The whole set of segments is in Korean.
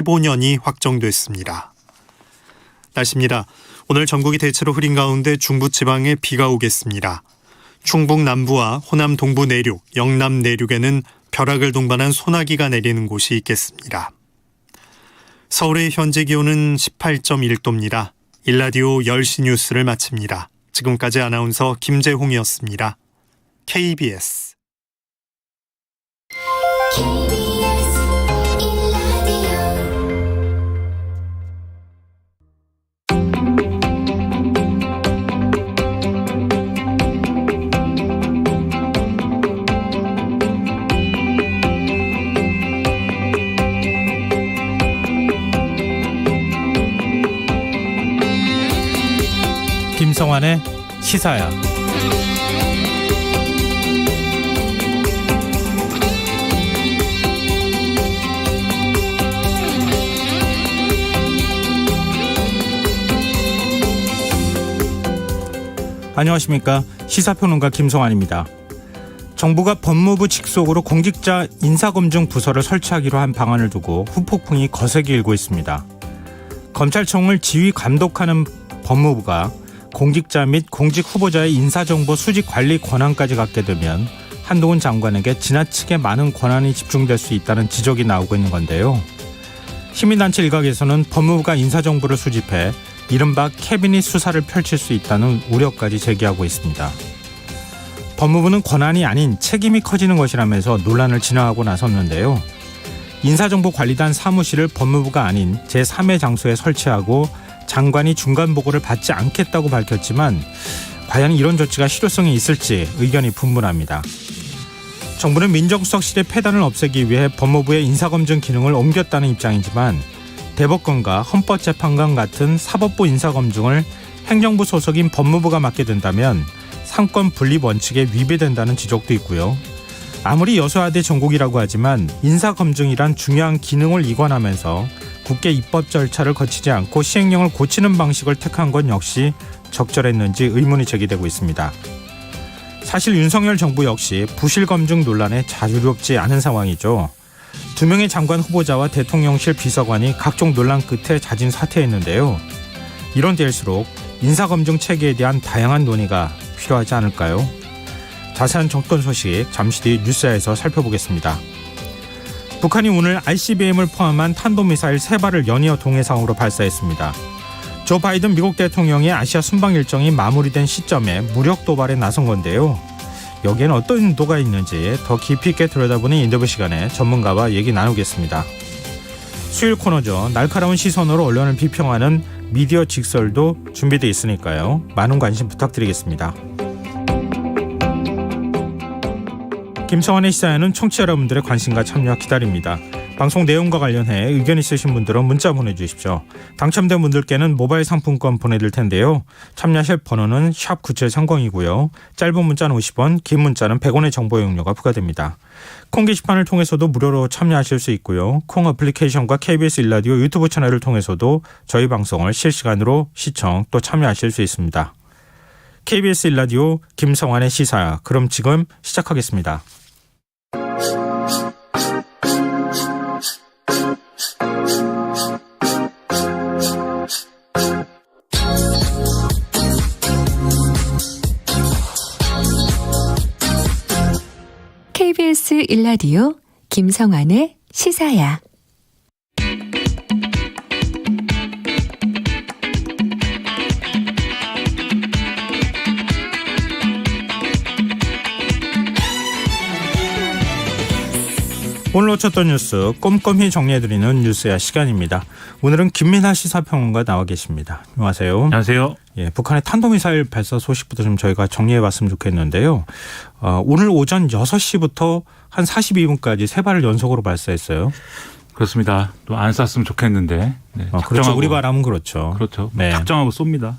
15년이 확정됐습니다. 날씨입니다. 오늘 전국이 대체로 흐린 가운데 중부지방에 비가 오겠습니다. 충북 남부와 호남 동부 내륙, 영남 내륙에는 벼락을 동반한 소나기가 내리는 곳이 있겠습니다. 서울의 현재 기온은 18.1도입니다. 일라디오 10시 뉴스를 마칩니다. 지금까지 아나운서 김재홍이었습니다. KBS 김성환의 시사야. 안녕하십니까. 시사평론가 김성환입니다. 정부가 법무부 직속으로 공직자 인사검증 부서를 설치하기로 한 방안을 두고 후폭풍이 거세게 일고 있습니다. 검찰청을 지휘 감독하는 법무부가 공직자 및 공직 후보자의 인사정보 수집 관리 권한까지 갖게 되면 한동훈 장관에게 지나치게 많은 권한이 집중될 수 있다는 지적이 나오고 있는 건데요. 시민단체 일각에서는 법무부가 인사정보를 수집해 이른바 캐비닛 수사를 펼칠 수 있다는 우려까지 제기하고 있습니다. 법무부는 권한이 아닌 책임이 커지는 것이라면서 논란을 진화하고 나섰는데요. 인사정보관리단 사무실을 법무부가 아닌 제3의 장소에 설치하고 장관이 중간 보고를 받지 않겠다고 밝혔지만 과연 이런 조치가 실효성이 있을지 의견이 분분합니다. 정부는 민정수석실의 폐단을 없애기 위해 법무부의 인사검증 기능을 옮겼다는 입장이지만 대법관과 헌법재판관 같은 사법부 인사검증을 행정부 소속인 법무부가 맡게 된다면 상권 분립 원칙에 위배된다는 지적도 있고요. 아무리 여소야대 전국이라고 하지만 인사검증이란 중요한 기능을 이관하면서 국회 입법 절차를 거치지 않고 시행령을 고치는 방식을 택한 건 역시 적절했는지 의문이 제기되고 있습니다. 사실 윤석열 정부 역시 부실검증 논란에 자유롭지 않은 상황이죠. 2명의 장관 후보자와 대통령실 비서관이 각종 논란 끝에 자진 사퇴했는데요. 이런 때일수록 인사검증 체계에 대한 다양한 논의가 필요하지 않을까요? 자세한 정권 소식 잠시 뒤 뉴스에서 살펴보겠습니다. 북한이 오늘 ICBM을 포함한 탄도미사일 3발을 연이어 동해상으로 발사했습니다. 조 바이든 미국 대통령의 아시아 순방 일정이 마무리된 시점에 무력 도발에 나선 건데요. 여기에는 어떤 의도가 있는지 더 깊이 있게 들여다보는 인터뷰 시간에 전문가와 얘기 나누겠습니다. 수요일 코너죠. 날카로운 시선으로 언론을 비평하는 미디어 직설도 준비되어 있으니까요. 많은 관심 부탁드리겠습니다. 김성환의 시사에는 청취자 여러분들의 관심과 참여 기다립니다. 방송 내용과 관련해 의견 있으신 분들은 문자 보내주십시오. 당첨된 분들께는 모바일 상품권 보내드릴 텐데요. 참여하실 번호는 샵9730이고요. 짧은 문자는 50원, 긴 문자는 100원의 정보 이용료가 부과됩니다. 콩 게시판을 통해서도 무료로 참여하실 수 있고요. 콩 어플리케이션과 KBS 일라디오 유튜브 채널을 통해서도 저희 방송을 실시간으로 시청 또 참여하실 수 있습니다. KBS 일라디오 김성환의 시사. 그럼 지금 시작하겠습니다. KBS 일라디오 김성환의 시사야. 오늘 놓쳤던 뉴스 꼼꼼히 정리해드리는 뉴스야 시간입니다. 오늘은 김민하 시사평론가 나와 계십니다. 안녕하세요. 안녕하세요. 예, 북한의 탄도미사일 발사 소식부터 좀 저희가 정리해봤으면 좋겠는데요. 오늘 오전 6시부터 한 42분까지 3발을 연속으로 발사했어요. 그렇습니다. 또 안 쐈으면 좋겠는데. 네, 그렇죠. 우리 바람은 그렇죠. 그렇죠. 네. 작정하고 쏩니다.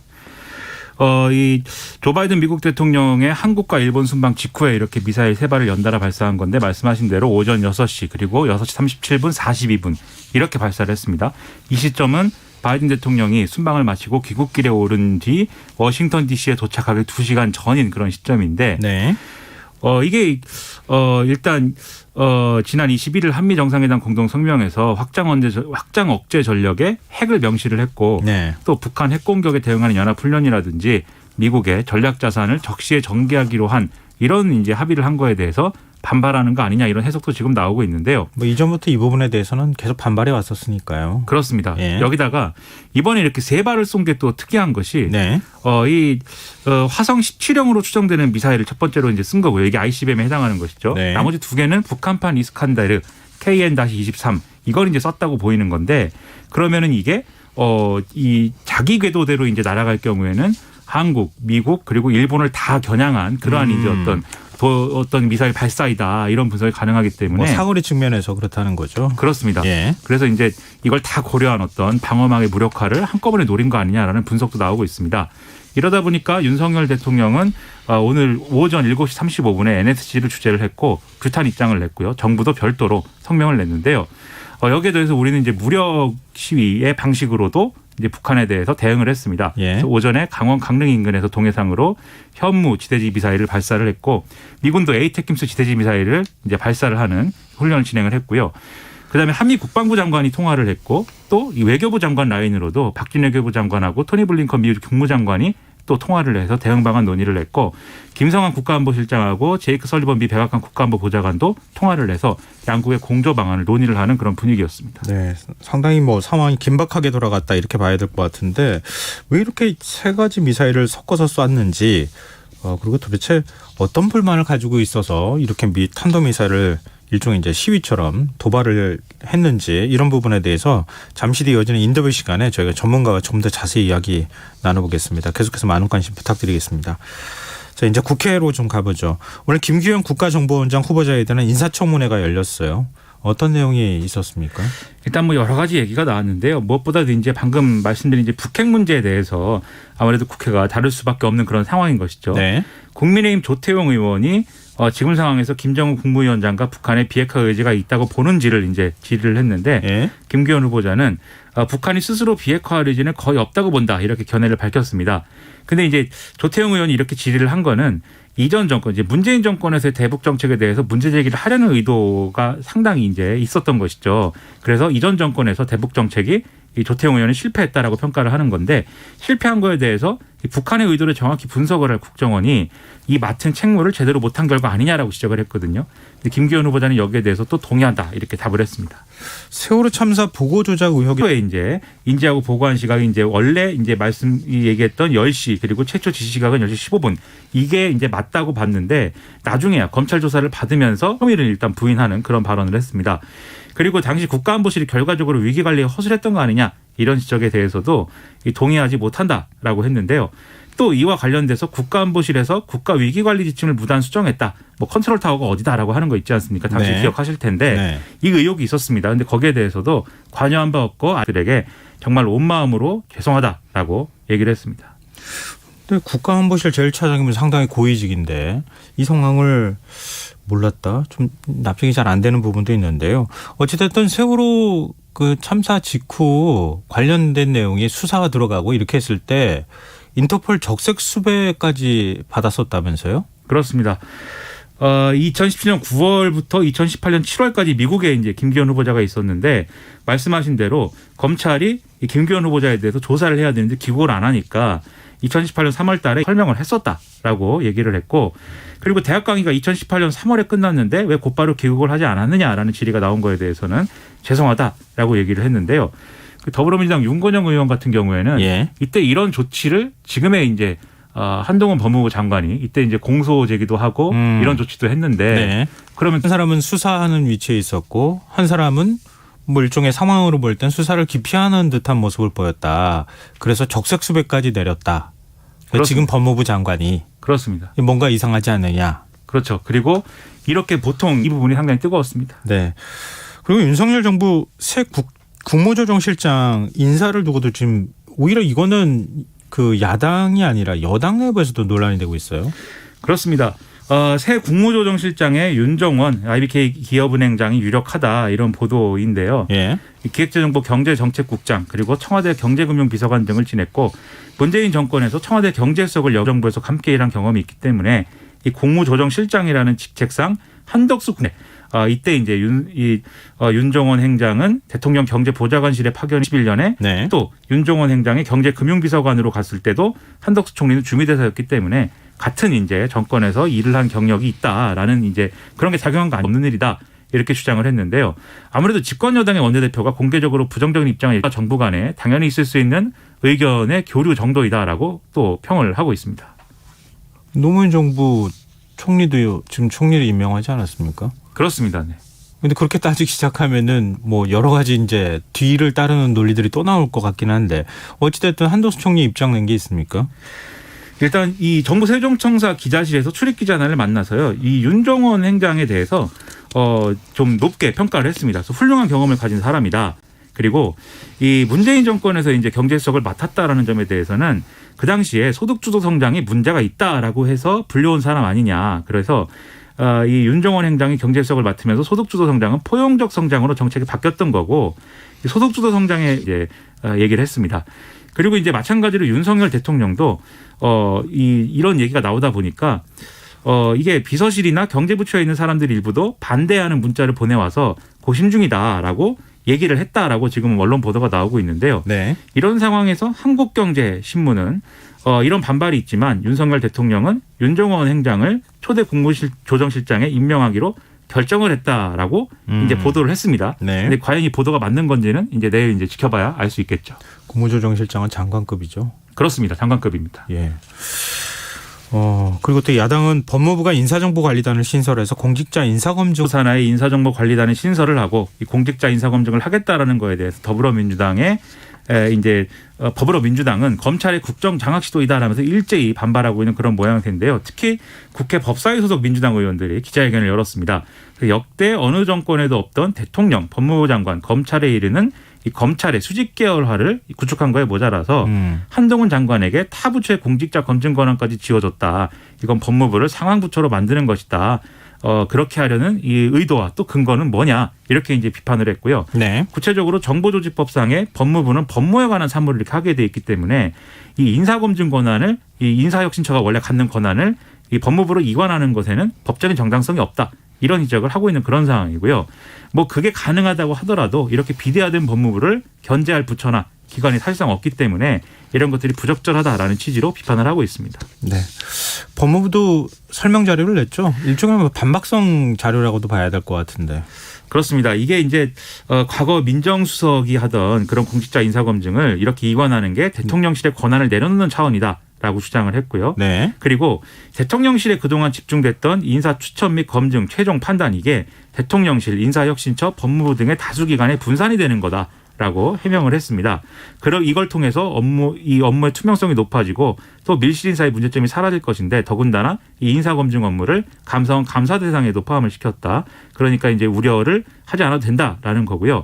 이 조 바이든 미국 대통령의 한국과 일본 순방 직후에 이렇게 미사일 3발을 연달아 발사한 건데 말씀하신 대로 오전 6시 그리고 6시 37분 42분 이렇게 발사를 했습니다. 이 시점은 바이든 대통령이 순방을 마치고 귀국길에 오른 뒤 워싱턴 DC에 도착하기 2시간 전인 그런 시점인데 네. 이게 일단 지난 21일 한미 정상회담 공동 성명에서 확장 억제 전력에 핵을 명시를 했고 네. 또 북한 핵 공격에 대응하는 연합 훈련이라든지 미국의 전략 자산을 적시에 전개하기로 한 이런 이제 합의를 한 거에 대해서 반발하는 거 아니냐 이런 해석도 지금 나오고 있는데요. 뭐 이전부터 이 부분에 대해서는 계속 반발해 왔었으니까요. 그렇습니다. 예. 여기다가 이번에 이렇게 세 발을 쏜 게 또 특이한 것이 네. 화성 17형으로 추정되는 미사일을 첫 번째로 이제 쓴 거고요. 이게 ICBM에 해당하는 것이죠. 네. 나머지 두 개는 북한판 이스칸데르 KN-23 이걸 이제 썼다고 보이는 건데 그러면은 이게 이 자기 궤도대로 이제 날아갈 경우에는 한국, 미국 그리고 일본을 다 겨냥한 그러한 이제 어떤 미사일 발사이다 이런 분석이 가능하기 때문에 뭐 사거리 측면에서 그렇다는 거죠. 그렇습니다. 예. 그래서 이제 이걸 다 고려한 어떤 방어망의 무력화를 한꺼번에 노린 거 아니냐라는 분석도 나오고 있습니다. 이러다 보니까 윤석열 대통령은 오늘 오전 7시 35분에 NSC를 주재를 했고 규탄 입장을 냈고요. 정부도 별도로 성명을 냈는데요. 여기에 대해서 우리는 이제 무력 시위의 방식으로도 이제 북한에 대해서 대응을 했습니다. 예. 그래서 오전에 강원 강릉 인근에서 동해상으로 현무 지대지 미사일을 발사를 했고 미군도 에이테킴스 지대지 미사일을 이제 발사를 하는 훈련을 진행을 했고요. 그다음에 한미 국방부 장관이 통화를 했고 또 이 외교부 장관 라인으로도 박진 외교부 장관하고 토니 블링컨 미 국무장관이 또 통화를 해서 대응 방안 논의를 했고 김성한 국가안보실장하고 제이크 설리번 미 백악관 국가안보 보좌관도 통화를 해서 양국의 공조 방안을 논의를 하는 그런 분위기였습니다. 네, 상당히 뭐 상황이 긴박하게 돌아갔다 이렇게 봐야 될 것 같은데 왜 이렇게 세 가지 미사일을 섞어서 쐈는지 그리고 도대체 어떤 불만을 가지고 있어서 이렇게 미 탄도미사일을 일종의 이제 시위처럼 도발을 했는지 이런 부분에 대해서 잠시 뒤 이어지는 인터뷰 시간에 저희가 전문가와 좀 더 자세히 이야기 나눠보겠습니다. 계속해서 많은 관심 부탁드리겠습니다. 자, 이제 국회로 좀 가보죠. 오늘 김규현 국가정보원장 후보자에 대한 인사청문회가 열렸어요. 어떤 내용이 있었습니까? 일단 뭐 여러 가지 얘기가 나왔는데요. 무엇보다도 이제 방금 말씀드린 이제 북핵 문제에 대해서 아무래도 국회가 다룰 수밖에 없는 그런 상황인 것이죠. 네. 국민의힘 조태용 의원이 지금 상황에서 김정은 국무위원장과 북한의 비핵화 의지가 있다고 보는지를 이제 질의를 했는데 예. 김규현 후보자는 북한이 스스로 비핵화 의지는 거의 없다고 본다 이렇게 견해를 밝혔습니다. 근데 이제 조태용 의원이 이렇게 질의를 한 거는 이전 정권, 이제 문재인 정권에서의 대북 정책에 대해서 문제 제기를 하려는 의도가 상당히 이제 있었던 것이죠. 그래서 이전 정권에서 대북 정책이 이 조태용 의원이 실패했다라고 평가를 하는 건데 실패한 거에 대해서 이 북한의 의도를 정확히 분석을 할 국정원이 이 맡은 책무를 제대로 못한 결과 아니냐라고 지적을 했거든요. 근데 김기현 후보자는 여기에 대해서 또 동의한다 이렇게 답을 했습니다. 세월호 참사 보고 조작 의혹이 에 이제 인지하고 보고한 시각이 이제 원래 이제 말씀이 얘기했던 10시 그리고 최초 지시 시각은 10시 15분 이게 이제 맞다고 봤는데 나중에야 검찰 조사를 받으면서 혐의를 일단 부인하는 그런 발언을 했습니다. 그리고 당시 국가안보실이 결과적으로 위기관리에 허술했던 거 아니냐 이런 지적에 대해서도 동의하지 못한다라고 했는데요. 또 이와 관련돼서 국가안보실에서 국가위기관리 지침을 무단 수정했다. 뭐 컨트롤 타워가 어디다라고 하는 거 있지 않습니까? 당시 네. 기억하실 텐데 네. 이 의혹이 있었습니다. 그런데 거기에 대해서도 관여한 바 없고 아들에게 정말 온 마음으로 죄송하다라고 얘기를 했습니다. 근데 국가안보실 제1차장이면 상당히 고위직인데 이 상황을 몰랐다. 좀 납득이 잘 안 되는 부분도 있는데요. 어찌됐든 세월호 그 참사 직후 관련된 내용이 수사가 들어가고 이렇게 했을 때 인터폴 적색 수배까지 받았었다면서요? 그렇습니다. 2017년 9월부터 2018년 7월까지 미국에 이제 김기현 후보자가 있었는데 말씀하신 대로 검찰이 이 김기현 후보자에 대해서 조사를 해야 되는데 기국을 안 하니까 2018년 3월 달에 설명을 했었다라고 얘기를 했고 그리고 대학 강의가 2018년 3월에 끝났는데 왜 곧바로 귀국을 하지 않았느냐라는 질의가 나온 거에 대해서는 죄송하다라고 얘기를 했는데요. 더불어민주당 윤건영 의원 같은 경우에는 예. 이때 이런 조치를 지금의 이제 한동훈 법무부 장관이 이때 이제 공소 제기도 하고 이런 조치도 했는데 네. 그러면 한 사람은 수사하는 위치에 있었고 한 사람은 뭐 일종의 상황으로 볼 땐 수사를 기피하는 듯한 모습을 보였다. 그래서 적색 수배까지 내렸다. 그렇습니다. 지금 법무부 장관이 그렇습니다. 뭔가 이상하지 않느냐. 그렇죠. 그리고 이렇게 보통 이 부분이 상당히 뜨거웠습니다. 네. 그리고 윤석열 정부 새 국무조정실장 인사를 두고도 지금 오히려 이거는 그 야당이 아니라 여당 내부에서도 논란이 되고 있어요. 그렇습니다. 새 국무조정실장의 윤정원 IBK 기업은행장이 유력하다 이런 보도인데요. 예. 기획재정부 경제정책국장 그리고 청와대 경제금융비서관 등을 지냈고 문재인 정권에서 청와대 경제수석을 여정부에서 함께 일한 경험이 있기 때문에 이 국무조정실장이라는 직책상 한덕수 군에 이때 이제 윤종원 행장은 대통령 경제보좌관실에 파견 11년에 네. 또 윤종원 행장이 경제금융비서관으로 갔을 때도 한덕수 총리는 주미대사였기 때문에 같은 이제 정권에서 일을 한 경력이 있다라는 이제 그런 게 작용한 거 없는 일이다. 이렇게 주장을 했는데요. 아무래도 집권 여당의 원내대표가 공개적으로 부정적인 입장을 정부 간에 당연히 있을 수 있는 의견의 교류 정도이다라고 또 평을 하고 있습니다. 노무현 정부 총리도 지금 총리를 임명하지 않았습니까? 그렇습니다. 네. 근데 그렇게 따지기 시작하면은 뭐 여러 가지 이제 뒤를 따르는 논리들이 또 나올 것 같긴 한데 어찌됐든 한덕수 총리 입장 낸 게 있습니까? 일단 이 정부 세종청사 기자실에서 출입기자단을 만나서요. 이 윤종원 행장에 대해서 좀 높게 평가를 했습니다. 그래서 훌륭한 경험을 가진 사람이다. 그리고 이 문재인 정권에서 이제 경제수석을 맡았다라는 점에 대해서는 그 당시에 소득주도 성장이 문제가 있다라고 해서 불려온 사람 아니냐. 그래서 이 윤종원 행장이 경제수석을 맡으면서 소득주도 성장은 포용적 성장으로 정책이 바뀌었던 거고 소득주도 성장에 이제 얘기를 했습니다. 그리고 이제 마찬가지로 윤석열 대통령도 이런 얘기가 나오다 보니까 이게 비서실이나 경제부처에 있는 사람들 일부도 반대하는 문자를 보내와서 고심 중이다라고 얘기를 했다라고 지금 언론 보도가 나오고 있는데요. 네. 이런 상황에서 한국경제신문은 이런 반발이 있지만 윤석열 대통령은 윤종원 행장을 초대 국무조정실장에 임명하기로 결정을 했다라고 이제 보도를 했습니다. 네. 근데 과연 이 보도가 맞는 건지는 이제 내일 이제 지켜봐야 알 수 있겠죠. 국무조정실장은 장관급이죠. 그렇습니다. 장관급입니다. 예. 그리고 또 야당은 법무부가 인사정보관리단을 신설해서 공직자 인사검증 산하의 인사정보관리단의 신설을 하고 이 공직자 인사검증을 하겠다라는 거에 대해서 더불어민주당은 검찰의 국정장악 시도이다라면서 일제히 반발하고 있는 그런 모양새인데요. 특히 국회 법사위 소속 민주당 의원들이 기자회견을 열었습니다. 역대 어느 정권에도 없던 대통령, 법무부 장관, 검찰에 이르는 이 검찰의 수직 계열화를 구축한 거에 모자라서 한동훈 장관에게 타 부처의 공직자 검증 권한까지 지어줬다. 이건 법무부를 상황부처로 만드는 것이다. 그렇게 하려는 이 의도와 또 근거는 뭐냐 이렇게 이제 비판을 했고요. 네. 구체적으로 정보조직법상에 법무부는 법무에 관한 사무를 이렇게 하게 돼 있기 때문에 이 인사검증 권한을 이 인사혁신처가 원래 갖는 권한을 이 법무부로 이관하는 것에는 법적인 정당성이 없다. 이런 지적을 하고 있는 그런 상황이고요. 뭐 그게 가능하다고 하더라도 이렇게 비대화된 법무부를 견제할 부처나 기관이 사실상 없기 때문에 이런 것들이 부적절하다라는 취지로 비판을 하고 있습니다. 네. 법무부도 설명 자료를 냈죠. 일종의 반박성 자료라고도 봐야 될 것 같은데. 그렇습니다. 이게 이제 과거 민정수석이 하던 그런 공직자 인사검증을 이렇게 이관하는 게 대통령실의 권한을 내려놓는 차원이다라고 주장을 했고요. 네. 그리고 대통령실에 그동안 집중됐던 인사 추천 업무 검증 최종 판단 이게 대통령실, 인사혁신처, 법무부 등의 다수기관에 분산이 되는 거다라고 해명을 했습니다. 그럼 이걸 통해서 이 업무의 투명성이 높아지고 또 밀실 인사의 문제점이 사라질 것인데 더군다나 이 인사검증 업무를 감사원 감사 대상에도 포함을 시켰다. 그러니까 이제 우려를 하지 않아도 된다라는 거고요.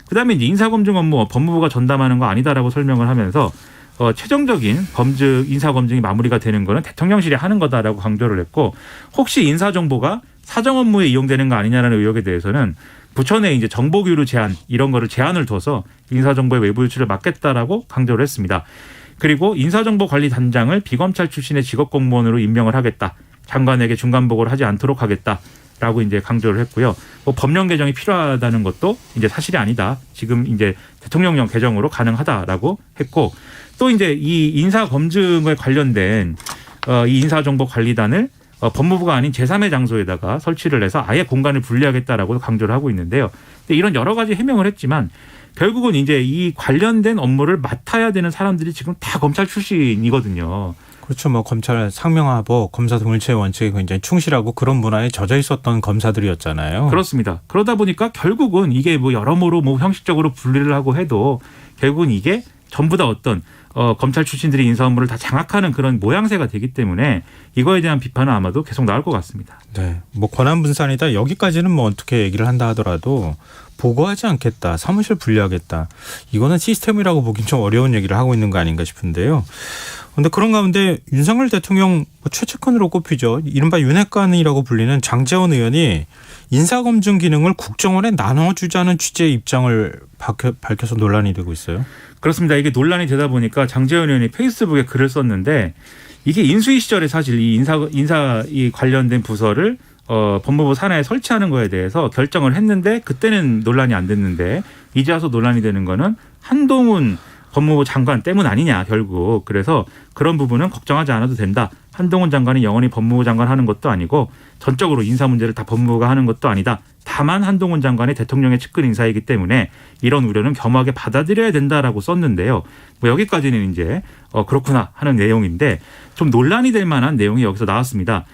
그다음에 이제 인사검증 업무 법무부가 전담하는 거 아니다라고 설명을 하면서 최종적인 인사검증이 마무리가 되는 거는 대통령실이 하는 거다라고 강조를 했고 혹시 인사정보가 사정 업무에 이용되는 거 아니냐라는 의혹에 대해서는 부처 내 이제 정보교류 제한 이런 거를 제한을 둬서 인사정보의 외부 유출을 막겠다라고 강조를 했습니다. 그리고 인사정보관리단장을 비검찰 출신의 직업공무원으로 임명을 하겠다. 장관에게 중간보고를 하지 않도록 하겠다라고 이제 강조를 했고요. 뭐 법령 개정이 필요하다는 것도 이제 사실이 아니다. 지금 이제 대통령령 개정으로 가능하다라고 했고 또 이제 이 인사 검증에 관련된 이 인사정보관리단을 법무부가 아닌 제3의 장소에다가 설치를 해서 아예 공간을 분리하겠다라고 강조를 하고 있는데요. 근데 이런 여러 가지 해명을 했지만 결국은 이제 이 관련된 업무를 맡아야 되는 사람들이 지금 다 검찰 출신이거든요. 그렇죠. 뭐 검찰 상명하복, 검사 동일체의 원칙에 굉장히 충실하고 그런 문화에 젖어 있었던 검사들이었잖아요. 그렇습니다. 그러다 보니까 결국은 이게 뭐 여러모로 뭐 형식적으로 분리를 하고 해도 결국은 이게 전부 다 어떤 검찰 출신들이 인사 업무를 다 장악하는 그런 모양새가 되기 때문에 이거에 대한 비판은 아마도 계속 나올 것 같습니다. 네. 뭐 권한 분산이다. 여기까지는 뭐 어떻게 얘기를 한다 하더라도 보고하지 않겠다. 사무실 분리하겠다. 이거는 시스템이라고 보긴 좀 어려운 얘기를 하고 있는 거 아닌가 싶은데요. 그런데 그런 가운데 윤석열 대통령 최측근으로 꼽히죠. 이른바 윤핵관이라고 불리는 장제원 의원이 인사검증 기능을 국정원에 나눠주자는 취지의 입장을 밝혀서 논란이 되고 있어요. 그렇습니다. 이게 논란이 되다 보니까 장제원 의원이 페이스북에 글을 썼는데 이게 인수위 시절에 사실 이 인사 이 관련된 부서를 법무부 산하에 설치하는 거에 대해서 결정을 했는데 그때는 논란이 안 됐는데 이제 와서 논란이 되는 거는 한동훈 법무부 장관 때문 아니냐 결국. 그래서 그런 부분은 걱정하지 않아도 된다. 한동훈 장관이 영원히 법무부 장관 하는 것도 아니고 전적으로 인사 문제를 다 법무부가 하는 것도 아니다. 다만 한동훈 장관이 대통령의 측근 인사이기 때문에 이런 우려는 겸허하게 받아들여야 된다라고 썼는데요. 뭐 여기까지는 이제 그렇구나 하는 내용인데 좀 논란이 될 만한 내용이 여기서 나왔습니다.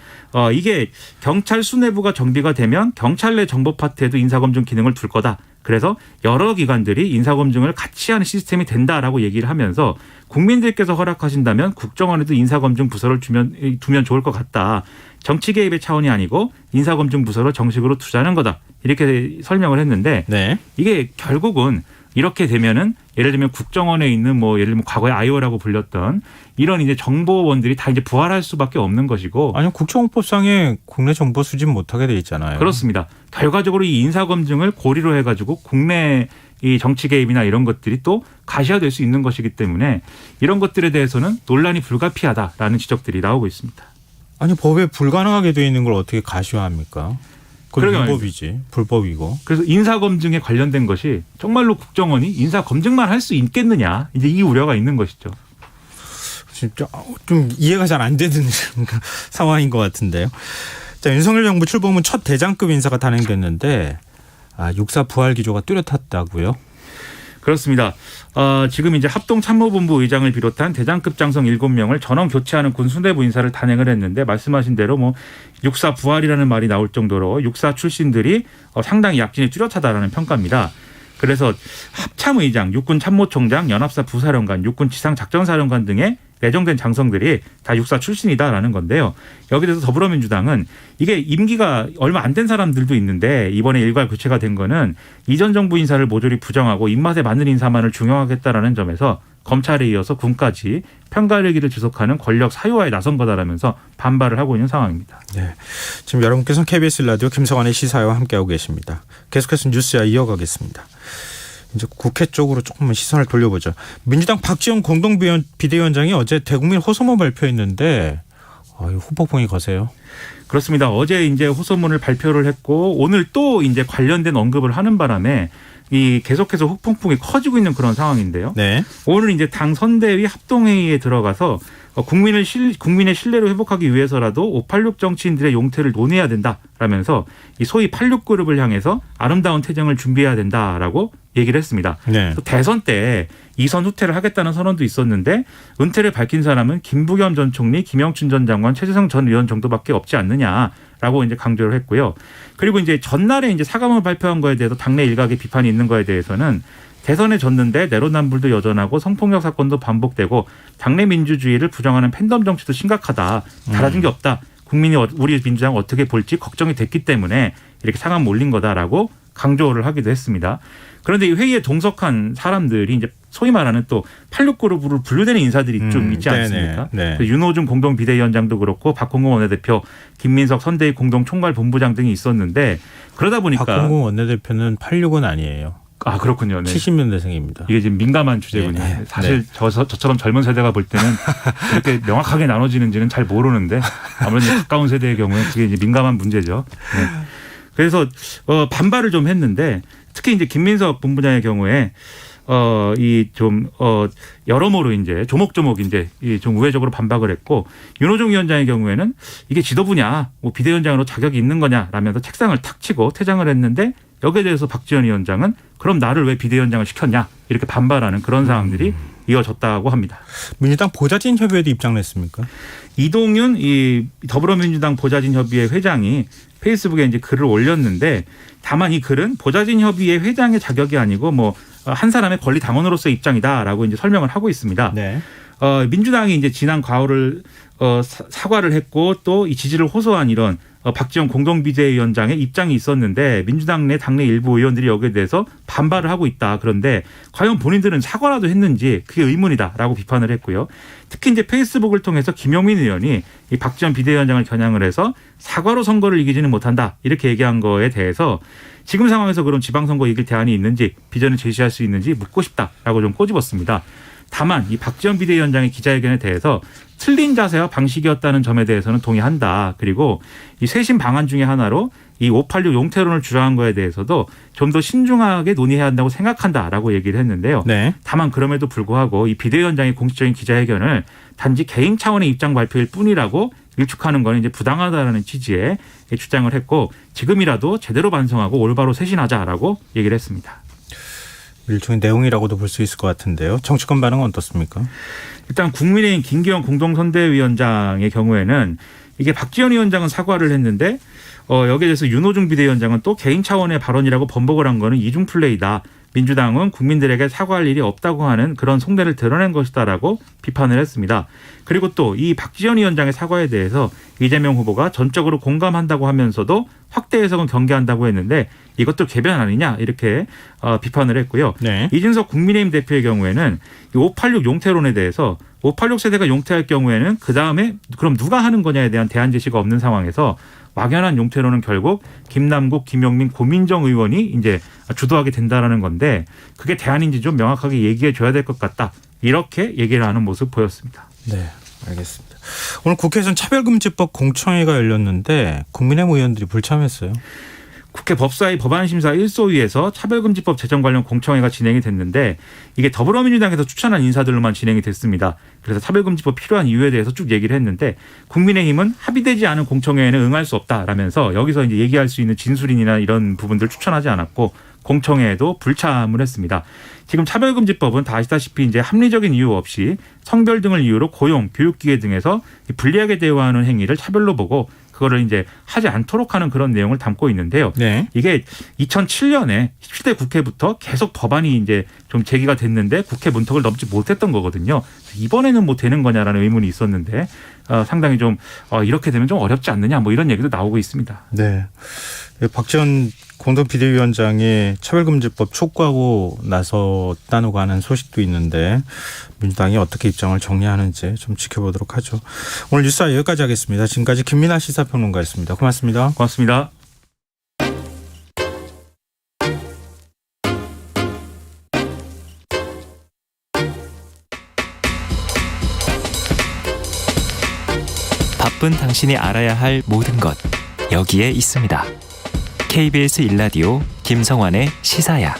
이게 경찰 수뇌부가 정비가 되면 경찰 내 정보 파트에도 인사검증 기능을 둘 거다. 그래서 여러 기관들이 인사검증을 같이 하는 시스템이 된다라고 얘기를 하면서 국민들께서 허락하신다면 국정원에도 인사검증 부서를 두면 좋을 것 같다. 정치 개입의 차원이 아니고 인사검증 부서로 정식으로 투자하는 거다. 이렇게 설명을 했는데 네. 이게 결국은 이렇게 되면은 예를 들면 국정원에 있는 뭐 예를 들면 과거에 아이오라고 불렸던 이런 이제 정보원들이 다 이제 부활할 수밖에 없는 것이고. 아니요, 국정원법상에 국내 정보 수집 못하게 돼 있잖아요. 그렇습니다. 결과적으로 이 인사검증을 고리로 해가지고 국내 이 정치 개입이나 이런 것들이 또 가시화될 수 있는 것이기 때문에 이런 것들에 대해서는 논란이 불가피하다라는 지적들이 나오고 있습니다. 아니 법에 불가능하게 돼 있는 걸 어떻게 가시화합니까? 그건 불법이지. 불법이고. 그래서 인사검증에 관련된 것이 정말로 국정원이 인사검증만 할 수 있겠느냐. 이제 이 우려가 있는 것이죠. 진짜 좀 이해가 잘 안 되는 상황인 것 같은데요. 자, 윤석열 정부 출범 후 첫 대장급 인사가 단행됐는데 육사 부활 기조가 뚜렷했다고요? 그렇습니다. 지금 이제 합동참모본부 의장을 비롯한 대장급 장성 7명을 전원 교체하는 군 수뇌부 인사를 단행을 했는데 말씀하신 대로 뭐 육사 부활이라는 말이 나올 정도로 육사 출신들이 상당히 약진이 뚜렷하다라는 평가입니다. 그래서 합참의장, 육군참모총장, 연합사 부사령관, 육군 지상작전사령관 등의 내정된 장성들이 다 육사 출신이다라는 건데요. 여기에 대해서 더불어민주당은 이게 임기가 얼마 안 된 사람들도 있는데 이번에 일괄 교체가 된 거는 이전 정부 인사를 모조리 부정하고 입맛에 맞는 인사만을 중용하겠다라는 점에서 검찰에 이어서 군까지 편가르기를 지속하는 권력 사유화에 나선 거다라면서 반발을 하고 있는 상황입니다. 네, 지금 여러분께서는 KBS 라디오 김성환의 시사회와 함께하고 계십니다. 계속해서 뉴스야 이어가겠습니다. 이제 국회 쪽으로 조금만 시선을 돌려보죠. 민주당 박지원 공동비대위원장이 어제 대국민 호소문 발표했는데 후폭풍이 거세요. 그렇습니다. 어제 이제 호소문을 발표를 했고 오늘 또 이제 관련된 언급을 하는 바람에 이 계속해서 후폭풍이 커지고 있는 그런 상황인데요. 네. 오늘 이제 당 선대위 합동회의에 들어가서 국민의 신뢰를 회복하기 위해서라도 586 정치인들의 용퇴를 논의해야 된다라면서 이 소위 86그룹을 향해서 아름다운 퇴장을 준비해야 된다라고 얘기를 했습니다. 네. 또 대선 때 이선 후퇴를 하겠다는 선언도 있었는데 은퇴를 밝힌 사람은 김부겸 전 총리, 김영춘 전 장관, 최재성 전 의원 정도밖에 없지 않느냐라고 이제 강조를 했고요. 그리고 이제 전날에 이제 사과문을 발표한 거에 대해서 당내 일각의 비판이 있는 거에 대해서는 대선에 졌는데 내로남불도 여전하고 성폭력 사건도 반복되고 당내 민주주의를 부정하는 팬덤 정치도 심각하다. 달라진 게 없다. 국민이 우리 민주당 어떻게 볼지 걱정이 됐기 때문에 이렇게 상황 몰린 거다라고 강조를 하기도 했습니다. 그런데 이 회의에 동석한 사람들이 이제 소위 말하는 또 86그룹으로 분류되는 인사들이 좀 있지 않습니까? 네. 윤호중 공동비대위원장도 그렇고 박홍근 원내대표, 김민석 선대위 공동총괄본부장 등이 있었는데 그러다 보니까 박홍근 원내대표는 86은 아니에요. 아 그렇군요. 네. 70년대생입니다. 이게 지금 민감한 주제군요. 네. 사실 네. 저처럼 젊은 세대가 볼 때는 이렇게 명확하게 나눠지는지는 잘 모르는데 아무래도 가까운 세대의 경우에 그게 이제 민감한 문제죠. 네. 그래서 반발을 좀 했는데 특히 이제 김민석 본부장의 경우에 여러모로 이제 조목조목 이제 좀 우회적으로 반박을 했고 윤호중 위원장의 경우에는 이게 지도부냐, 뭐 비대위원장으로 자격이 있는 거냐라면서 책상을 탁 치고 퇴장을 했는데 여기에 대해서 박지원 위원장은 그럼 나를 왜 비대위원장을 시켰냐 이렇게 반발하는 그런 상황들이 이어졌다고 합니다. 민주당 보좌진 협의회도 입장을 냈습니까? 이동윤 이 더불어민주당 보좌진 협의회 회장이 페이스북에 이제 글을 올렸는데 다만 이 글은 보좌진 협의회 회장의 자격이 아니고 뭐 한 사람의 권리 당원으로서의 입장이다라고 이제 설명을 하고 있습니다. 네. 민주당이 이제 지난 과오를 사과를 했고 또 이 지지를 호소한 이런 박지원 공동비대위원장의 입장이 있었는데 민주당 내 당내 일부 의원들이 여기에 대해서 반발을 하고 있다. 그런데 과연 본인들은 사과라도 했는지 그게 의문이다라고 비판을 했고요. 특히 이제 페이스북을 통해서 김용민 의원이 이 박지원 비대위원장을 겨냥을 해서 사과로 선거를 이기지는 못한다. 이렇게 얘기한 거에 대해서 지금 상황에서 그럼 지방선거 이길 대안이 있는지 비전을 제시할 수 있는지 묻고 싶다라고 좀 꼬집었습니다. 다만 이 박지원 비대위원장의 기자회견에 대해서 틀린 자세와 방식이었다는 점에 대해서는 동의한다. 그리고 이 쇄신 방안 중에 하나로 이 586 용태론을 주장한 거에 대해서도 좀 더 신중하게 논의해야 한다고 생각한다라고 얘기를 했는데요. 네. 다만 그럼에도 불구하고 이 비대위원장의 공식적인 기자회견을 단지 개인 차원의 입장 발표일 뿐이라고 일축하는 건 이제 부당하다라는 취지의 주장을 했고 지금이라도 제대로 반성하고 올바로 쇄신하자라고 얘기를 했습니다. 일종의 내용이라고도 볼 수 있을 것 같은데요. 정치권 반응은 어떻습니까? 일단 국민의힘 김기현 공동선대위원장의 경우에는 이게 박지원 위원장은 사과를 했는데 여기에 대해서 윤호중 비대위원장은 또 개인 차원의 발언이라고 번복을 한 거는 이중 플레이다. 민주당은 국민들에게 사과할 일이 없다고 하는 그런 속내를 드러낸 것이다라고 비판을 했습니다. 그리고 또 이 박지원 위원장의 사과에 대해서 이재명 후보가 전적으로 공감한다고 하면서도 확대 해석은 경계한다고 했는데 이것도 궤변 아니냐 이렇게 비판을 했고요. 네. 이준석 국민의힘 대표의 경우에는 이 586 용태론에 대해서 586 세대가 용태할 경우에는 그다음에 그럼 누가 하는 거냐에 대한 대안 제시가 없는 상황에서 막연한 용태론은 결국 김남국, 김용민, 고민정 의원이 이제 주도하게 된다라는 건데 그게 대안인지 좀 명확하게 얘기해 줘야 될 것 같다. 이렇게 얘기를 하는 모습 보였습니다. 네, 알겠습니다. 오늘 국회에서는 차별금지법 공청회가 열렸는데 국민의힘 의원들이 불참했어요. 국회 법사위 법안심사 1소위에서 차별금지법 제정 관련 공청회가 진행이 됐는데 이게 더불어민주당에서 추천한 인사들로만 진행이 됐습니다. 그래서 차별금지법 필요한 이유에 대해서 쭉 얘기를 했는데 국민의힘은 합의되지 않은 공청회에는 응할 수 없다라면서 여기서 이제 얘기할 수 있는 진술인이나 이런 부분들 추천하지 않았고 공청회에도 불참을 했습니다. 지금 차별금지법은 다 아시다시피 이제 합리적인 이유 없이 성별 등을 이유로 고용, 교육기회 등에서 불리하게 대우하는 행위를 차별로 보고 그거를 이제 하지 않도록 하는 그런 내용을 담고 있는데요. 네. 이게 2007년에 17대 국회부터 계속 법안이 이제 좀 제기가 됐는데 국회 문턱을 넘지 못했던 거거든요. 이번에는 뭐 되는 거냐라는 의문이 있었는데 상당히 좀 이렇게 되면 좀 어렵지 않느냐 뭐 이런 얘기도 나오고 있습니다. 네. 박지원 공동비대위원장이 차별금지법 촉구하고 나섰다고 하는 소식도 있는데 민주당이 어떻게 입장을 정리하는지 좀 지켜보도록 하죠. 오늘 뉴스 여기까지 하겠습니다. 지금까지 김민하 시사평론가였습니다. 고맙습니다. 고맙습니다. 바쁜 당신이 알아야 할 모든 것 여기에 있습니다. KBS 1라디오 김성환의 시사야.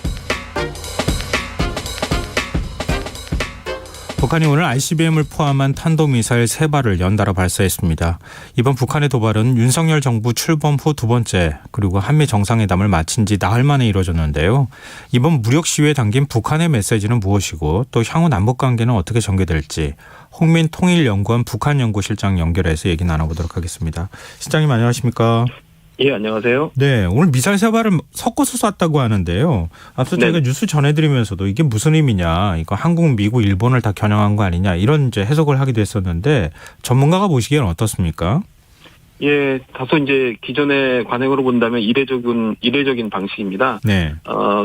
북한이 오늘 ICBM을 포함한 탄도미사일 3발을 연달아 발사했습니다. 이번 북한의 도발은 윤석열 정부 출범 후 두 번째 그리고 한미 정상회담을 마친 지 나흘 만에 이뤄졌는데요. 이번 무력 시위에 담긴 북한의 메시지는 무엇이고 또 향후 남북관계는 어떻게 전개될지 홍민 통일연구원 북한연구실장 연결해서 얘기 나눠보도록 하겠습니다. 실장님 안녕하십니까? 예, 안녕하세요. 네, 오늘 미사일 3발을 섞어서 쐈다고 하는데요. 앞서 저희가 뉴스 전해드리면서도 이게 무슨 의미냐, 이거 한국, 미국, 일본을 다 겨냥한 거 아니냐 이런 이제 해석을 하기도 했었는데 전문가가 보시기에는 어떻습니까? 예, 다소 이제 기존의 관행으로 본다면 이례적인 방식입니다. 네.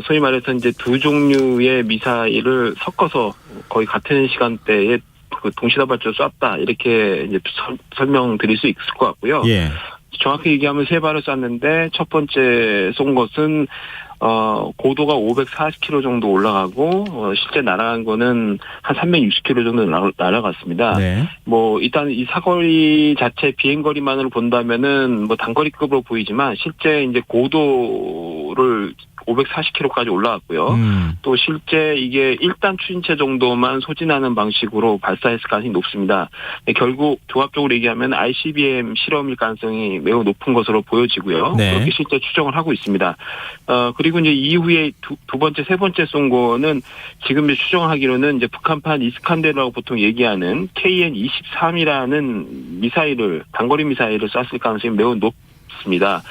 소위 말해서 이제 두 종류의 미사일을 섞어서 거의 같은 시간대에 그 동시다발적으로 쐈다 이렇게 이제 설명드릴 수 있을 것 같고요. 예. 정확히 얘기하면 3발을 쐈는데 첫 번째 쏜 것은 고도가 540km 정도 올라가고 실제 날아간 거는 한 360km 정도 날아갔습니다. 네. 뭐 일단 이 사거리 자체 비행거리만으로 본다면은 뭐 단거리급으로 보이지만 실제 이제 고도를 540km까지 올라갔고요. 또 실제 이게 1단 추진체 정도만 소진하는 방식으로 발사했을 가능성이 높습니다. 결국 조합적으로 얘기하면 ICBM 실험일 가능성이 매우 높은 것으로 보여지고요. 네. 그렇게 실제 추정을 하고 있습니다. 그리고 이제 이후에 두 번째, 세 번째 쏜 거는 지금 추정하기로는 이제 북한판 이스칸데르라고 보통 얘기하는 KN-23이라는 미사일을 단거리 미사일을 쐈을 가능성이 매우 높습니다.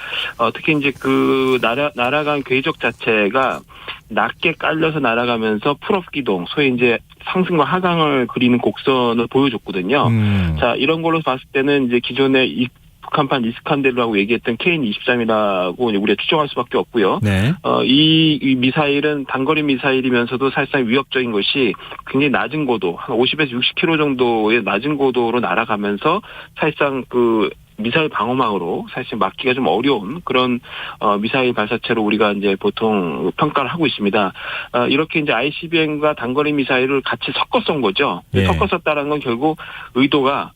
특히 이제 그 날아간 궤적 자체가 낮게 깔려서 날아가면서 풀업 기동, 소위 이제 상승과 하강을 그리는 곡선을 보여줬거든요. 자, 이런 걸로 봤을 때는 이제 기존의 북한판 이스칸데르라고 얘기했던 KN-23이라고 우리가 추정할 수밖에 없고요. 네. 이 미사일은 단거리 미사일이면서도 사실상 위협적인 것이 굉장히 낮은 고도, 한 50에서 60km 정도의 낮은 고도로 날아가면서 사실상 그 미사일 방어망으로 사실 막기가 좀 어려운 그런 미사일 발사체로 우리가 이제 보통 평가를 하고 있습니다. 이렇게 이제 ICBM과 단거리 미사일을 같이 섞어 쏜 거죠. 예. 섞어 쐈다는 건 결국 의도가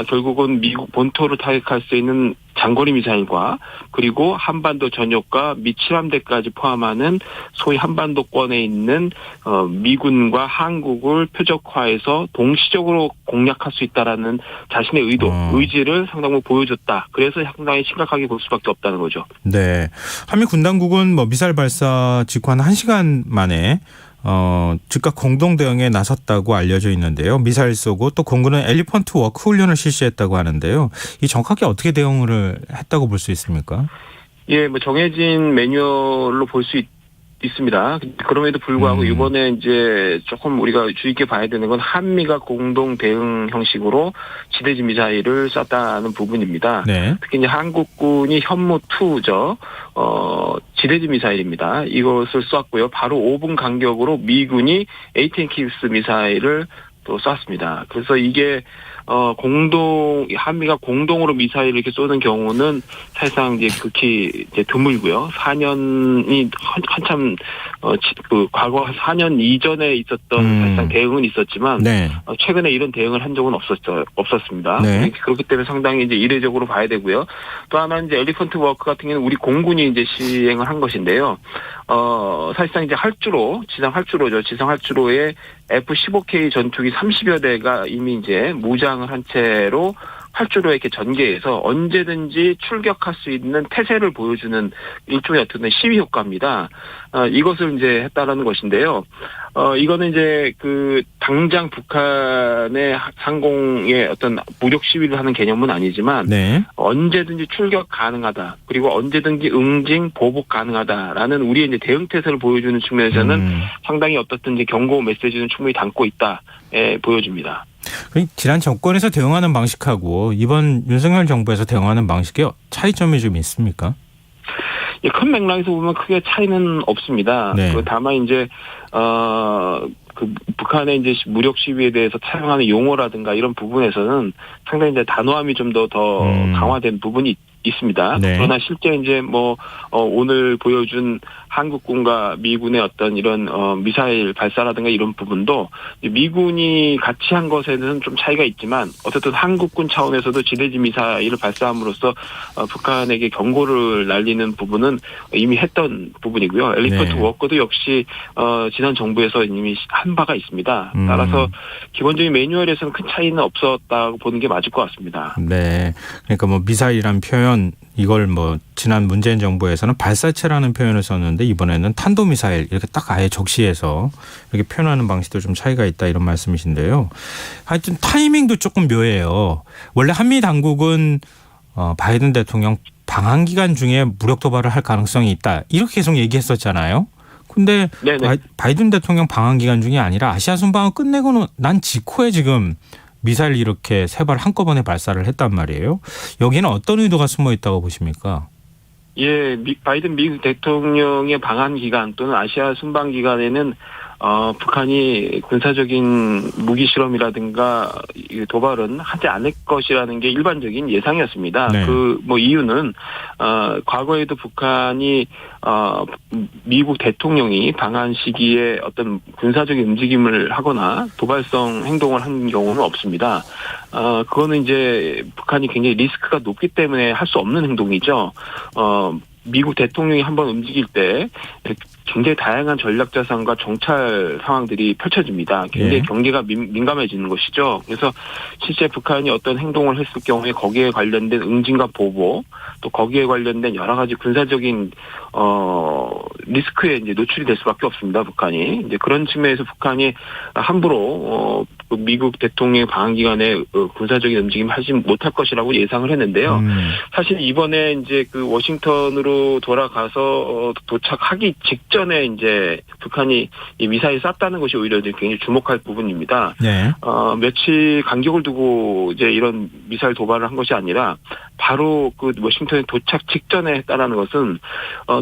결국은 미국 본토를 타격할 수 있는 장거리 미사일과 그리고 한반도 전역과 미 칠함대까지 포함하는 소위 한반도권에 있는 미군과 한국을 표적화해서 동시적으로 공략할 수 있다라는 자신의 의지를 상당히 보여줬다. 그래서 상당히 심각하게 볼 수밖에 없다는 거죠. 네. 한미 군당국은 뭐 미사일 발사 직후 한 1시간 만에 즉각 공동 대응에 나섰다고 알려져 있는데요. 미사일 쏘고 또 공군은 엘리펀트 워크 훈련을 실시했다고 하는데요. 이 정확하게 어떻게 대응을 했다고 볼 수 있습니까? 예, 뭐 정해진 매뉴얼로 볼 수 있습니다. 그럼에도 불구하고 이번에 이제 조금 우리가 주의 깊게 봐야 되는 건 한미가 공동 대응 형식으로 지대지 미사일을 쐈다는 부분입니다. 네. 특히 이제 한국군이 현무2죠. 지대지 미사일입니다. 이것을 쐈고요. 바로 5분 간격으로 미군이 ATACMS 미사일을 또 쐈습니다. 그래서 이게 한미가 공동으로 미사일을 이렇게 쏘는 경우는 사실상 이제 극히 이제 드물고요. 4년이 한참 과거 4년 이전에 있었던 사실상 대응은 있었지만 네. 최근에 이런 대응을 한 적은 없었습니다. 네. 그렇기 때문에 상당히 이제 이례적으로 봐야 되고요. 또 하나는 이제 엘리펀트 워크 같은 경우는 우리 공군이 이제 시행을 한 것인데요. 사실상 이제 지상 활주로에 F-15K 전투기 30여 대가 이미 이제 무장을 한 채로 활주로에 이렇게 전개해서 언제든지 출격할 수 있는 태세를 보여주는 일종의 어떤 시위 효과입니다. 이것을 이제 했다라는 것인데요. 이거는 이제 당장 북한의 상공에 어떤 무력 시위를 하는 개념은 아니지만 네. 언제든지 출격 가능하다. 그리고 언제든지 응징 보복 가능하다라는 우리의 이제 대응 태세를 보여주는 측면에서는 상당히 어떻든 이제 경고 메시지는 충분히 담고 있다. 보여집니다. 지난 정권에서 대응하는 방식하고 이번 윤석열 정부에서 대응하는 방식에 차이점이 좀 있습니까? 예, 큰 맥락에서 보면 크게 차이는 없습니다. 네. 다만 이제 북한의 이제 무력 시위에 대해서 사용하는 용어라든가 이런 부분에서는 상당히 이제 단호함이 좀 더 강화된 부분이 있습니다. 네. 그러나 실제 이제 오늘 보여준 한국군과 미군의 어떤 이런 미사일 발사라든가 이런 부분도 미군이 같이 한 것에는 좀 차이가 있지만 어쨌든 한국군 차원에서도 지대지 미사일을 발사함으로써 북한에게 경고를 날리는 부분은 이미 했던 부분이고요. 엘리펀트 네. 워커도 역시 지난 정부에서 이미 한 바가 있습니다. 따라서 기본적인 매뉴얼에서는 큰 차이는 없었다고 보는 게 맞을 것 같습니다. 네. 그러니까 뭐 미사일이란 표현 이걸 뭐 지난 문재인 정부에서는 발사체라는 표현을 썼는데 이번에는 탄도미사일 이렇게 딱 아예 적시해서 이렇게 표현하는 방식도 좀 차이가 있다 이런 말씀이신데요. 하여튼 타이밍도 조금 묘해요. 원래 한미 당국은 바이든 대통령 방한 기간 중에 무력 도발을 할 가능성이 있다 이렇게 계속 얘기했었잖아요. 근데 바이든 대통령 방한 기간 중이 아니라 아시아 순방을 끝내고는 난 직후에 지금 미사일 이렇게 세 발 한꺼번에 발사를 했단 말이에요. 여기는 어떤 의도가 숨어 있다고 보십니까? 예, 바이든 미국 대통령의 방한 기간 또는 아시아 순방 기간에는 북한이 군사적인 무기 실험이라든가 도발은 하지 않을 것이라는 게 일반적인 예상이었습니다. 네. 이유는 과거에도 북한이 미국 대통령이 방한 시기에 어떤 군사적인 움직임을 하거나 도발성 행동을 한 경우는 없습니다. 그거는 이제 북한이 굉장히 리스크가 높기 때문에 할 수 없는 행동이죠. 미국 대통령이 한번 움직일 때 굉장히 다양한 전략 자산과 정찰 상황들이 펼쳐집니다. 굉장히 경계가 민감해지는 것이죠. 그래서 실제 북한이 어떤 행동을 했을 경우에 거기에 관련된 응징과 보복, 또 거기에 관련된 여러 가지 군사적인 리스크에 이제 노출이 될 수밖에 없습니다. 북한이 이제 그런 측면에서 북한이 함부로 미국 대통령의 방한 기간에 군사적인 움직임 하지 못할 것이라고 예상을 했는데요. 사실 이번에 이제 워싱턴으로 돌아가서 도착하기 직전에 이제 북한이 이 미사일 쐈다는 것이 오히려 이제 굉장히 주목할 부분입니다. 네. 며칠 간격을 두고 이제 이런 미사일 도발을 한 것이 아니라 바로 워싱턴에 도착 직전에 했다라는 것은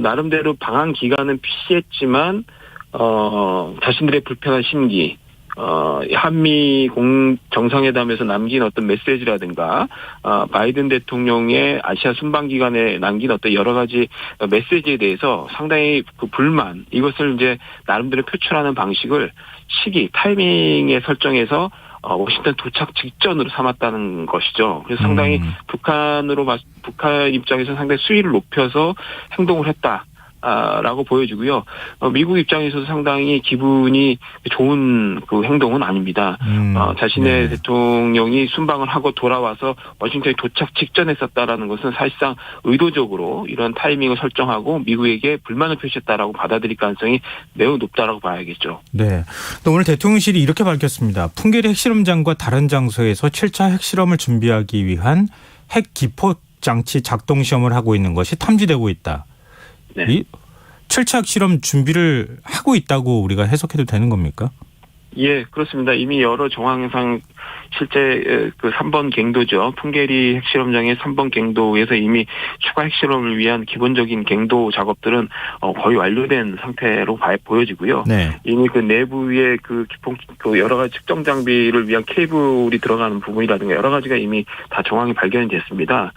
나름대로 방한 기간은 피했지만 자신들의 불편한 심기 한미 정상회담에서 남긴 어떤 메시지라든가 바이든 대통령의 아시아 순방 기간에 남긴 어떤 여러 가지 메시지에 대해서 상당히 그 불만 이것을 이제 나름대로 표출하는 방식을 시기 타이밍에 설정해서 워싱턴 도착 직전으로 삼았다는 것이죠. 그래서 상당히 북한 입장에서 상당히 수위를 높여서 행동을 했다. 라고 보여지고요. 미국 입장에서도 상당히 기분이 좋은 그 행동은 아닙니다. 자신의 대통령이 순방을 하고 돌아와서 워싱턴에 도착 직전에 했었다라는 것은 사실상 의도적으로 이런 타이밍을 설정하고 미국에게 불만을 표시했다라고 받아들일 가능성이 매우 높다라고 봐야겠죠. 네. 또 오늘 대통령실이 이렇게 밝혔습니다. 풍계리 핵실험장과 다른 장소에서 7차 핵실험을 준비하기 위한 핵 기폭 장치 작동 시험을 하고 있는 것이 탐지되고 있다. 네. 이 7차 핵실험 준비를 하고 있다고 우리가 해석해도 되는 겁니까? 예, 그렇습니다. 이미 여러 정황상 실제 그 3번 갱도죠. 풍계리 핵실험장의 3번 갱도에서 이미 추가 핵실험을 위한 기본적인 갱도 작업들은 거의 완료된 상태로 보여지고요. 네. 이미 그 내부에 그 여러 가지 측정 장비를 위한 케이블이 들어가는 부분이라든가 여러 가지가 이미 다 정황이 발견이 됐습니다.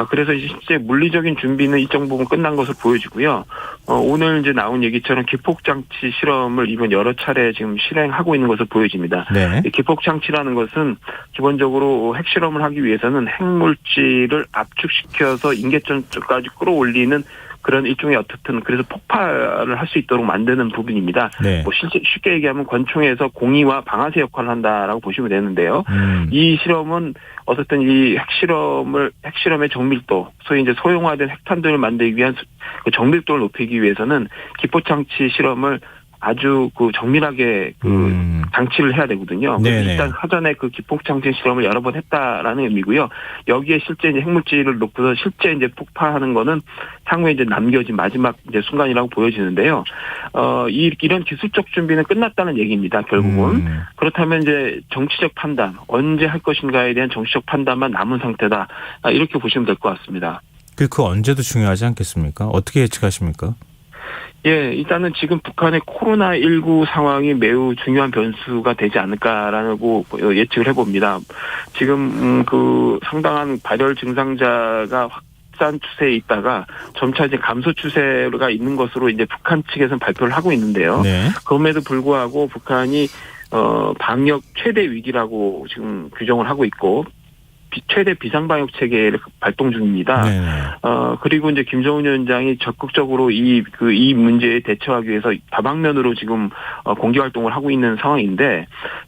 그래서 실제 물리적인 준비는 일정 부분 끝난 것으로 보여지고요. 오늘 이제 나온 얘기처럼 기폭장치 실험을 이번 여러 차례 지금 실행하고 있는 것으로 보여집니다. 네. 기폭장치라는 것은 기본적으로 핵실험을 하기 위해서는 핵물질을 압축시켜서 인계점까지 끌어올리는 그런 일종의 어떻든 그래서 폭발을 할 수 있도록 만드는 부분입니다. 네. 뭐 쉽게 얘기하면 권총에서 공이와 방아쇠 역할을 한다라고 보시면 되는데요. 이 실험은 어쨌든 이 핵실험의 정밀도, 소위 이제 소형화된 핵탄두를 만들기 위한 그 정밀도를 높이기 위해서는 기포장치 실험을 아주 그 정밀하게 그 장치를 해야 되거든요. 일단 사전에 그 기폭장치 실험을 여러 번 했다라는 의미고요. 여기에 실제 이제 핵물질을 놓고서 실제 이제 폭파하는 거는 향후에 이제 남겨진 마지막 이제 순간이라고 보여지는데요. 이런 기술적 준비는 끝났다는 얘기입니다. 결국은 그렇다면 이제 정치적 판단, 언제 할 것인가에 대한 정치적 판단만 남은 상태다. 이렇게 보시면 될 것 같습니다. 그 언제도 중요하지 않겠습니까? 어떻게 예측하십니까? 예, 일단은 지금 북한의 코로나19 상황이 매우 중요한 변수가 되지 않을까라고 예측을 해봅니다. 지금 그 상당한 발열 증상자가 확산 추세에 있다가 점차 이제 감소 추세가 있는 것으로 이제 북한 측에서는 발표를 하고 있는데요. 네. 그럼에도 불구하고 북한이 방역 최대 위기라고 지금 규정을 하고 있고 최대 비상방역 체계를 발동 중입니다. 그리고 이제 김정은 위원장이 적극적으로 이 문제에 대처하기 위해서 다방면으로 지금 공개 활동을 하고 있는 상황인데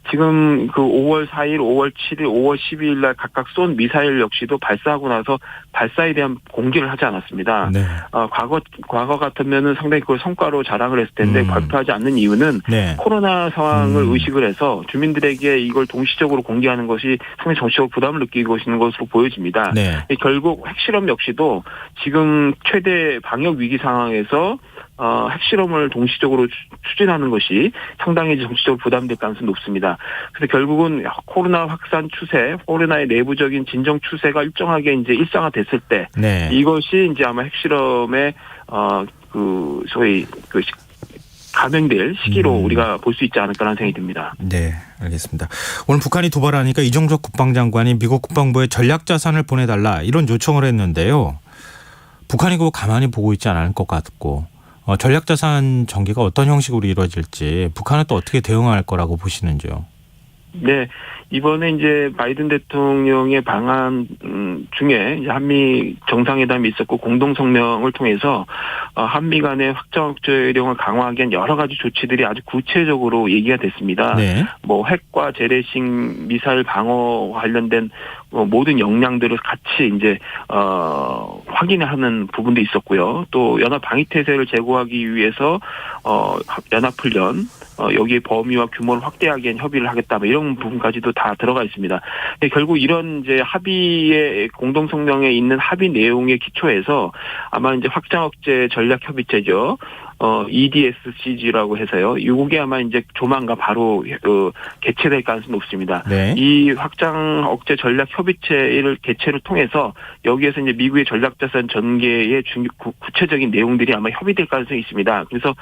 지금 그 5월 4일, 5월 7일, 5월 12일 날 각각 쏜 미사일 역시도 발사하고 나서 발사에 대한 공개를 하지 않았습니다. 네. 과거 같으면은 상당히 그걸 성과로 자랑을 했을 텐데 발표하지 않는 이유는 코로나 상황을 의식을 해서 주민들에게 이걸 동시적으로 공개하는 것이 상당히 정치적 부담을 느끼고 있는 것으로 보여집니다. 네. 결국 핵실험 역시도 지금 최대 방역 위기 상황에서 핵실험을 동시적으로 추진하는 것이 상당히 정치적으로 부담될 가능성이 높습니다. 그래서 결국은 코로나 확산 추세, 코로나의 내부적인 진정 추세가 일정하게 이제 일상화됐을 때 이것이 이제 아마 핵실험의 소위 감행될 시기로 우리가 볼 수 있지 않을까라는 생각이 듭니다. 네, 알겠습니다. 오늘 북한이 도발하니까 이정석 국방장관이 미국 국방부에 전략자산을 보내달라 이런 요청을 했는데요. 북한이 그거 가만히 보고 있지 않을 것 같고 전략자산 전개가 어떤 형식으로 이루어질지 북한은 또 어떻게 대응할 거라고 보시는지요? 네. 이번에 이제 바이든 대통령의 방안 중에 이제 한미 정상회담이 있었고 공동 성명을 통해서 한미 간의 확장 억제령을 강화하기 위한 여러 가지 조치들이 아주 구체적으로 얘기가 됐습니다. 뭐 핵과 재래식 미사일 방어 관련된 모든 역량들을 같이 이제 확인하는 부분도 있었고요. 또 연합 방위 태세를 제고하기 위해서 연합 훈련 여기에 범위와 규모를 확대하기 위한 협의를 하겠다. 뭐 이런 부분까지도 다 들어가 있습니다. 결국 이런 이제 합의의 공동 성명에 있는 합의 내용의 기초에서 아마 이제 확장 억제 전략 협의체죠. EDSCG라고 해서요. 이게 아마 이제 조만간 바로 개최될 가능성이 높습니다. 이 확장 억제 전략 협의 협의체를 개최를 통해서 여기에서 이제 미국의 전략자산 전개의 구체적인 내용들이 아마 협의될 가능성이 있습니다. 그래서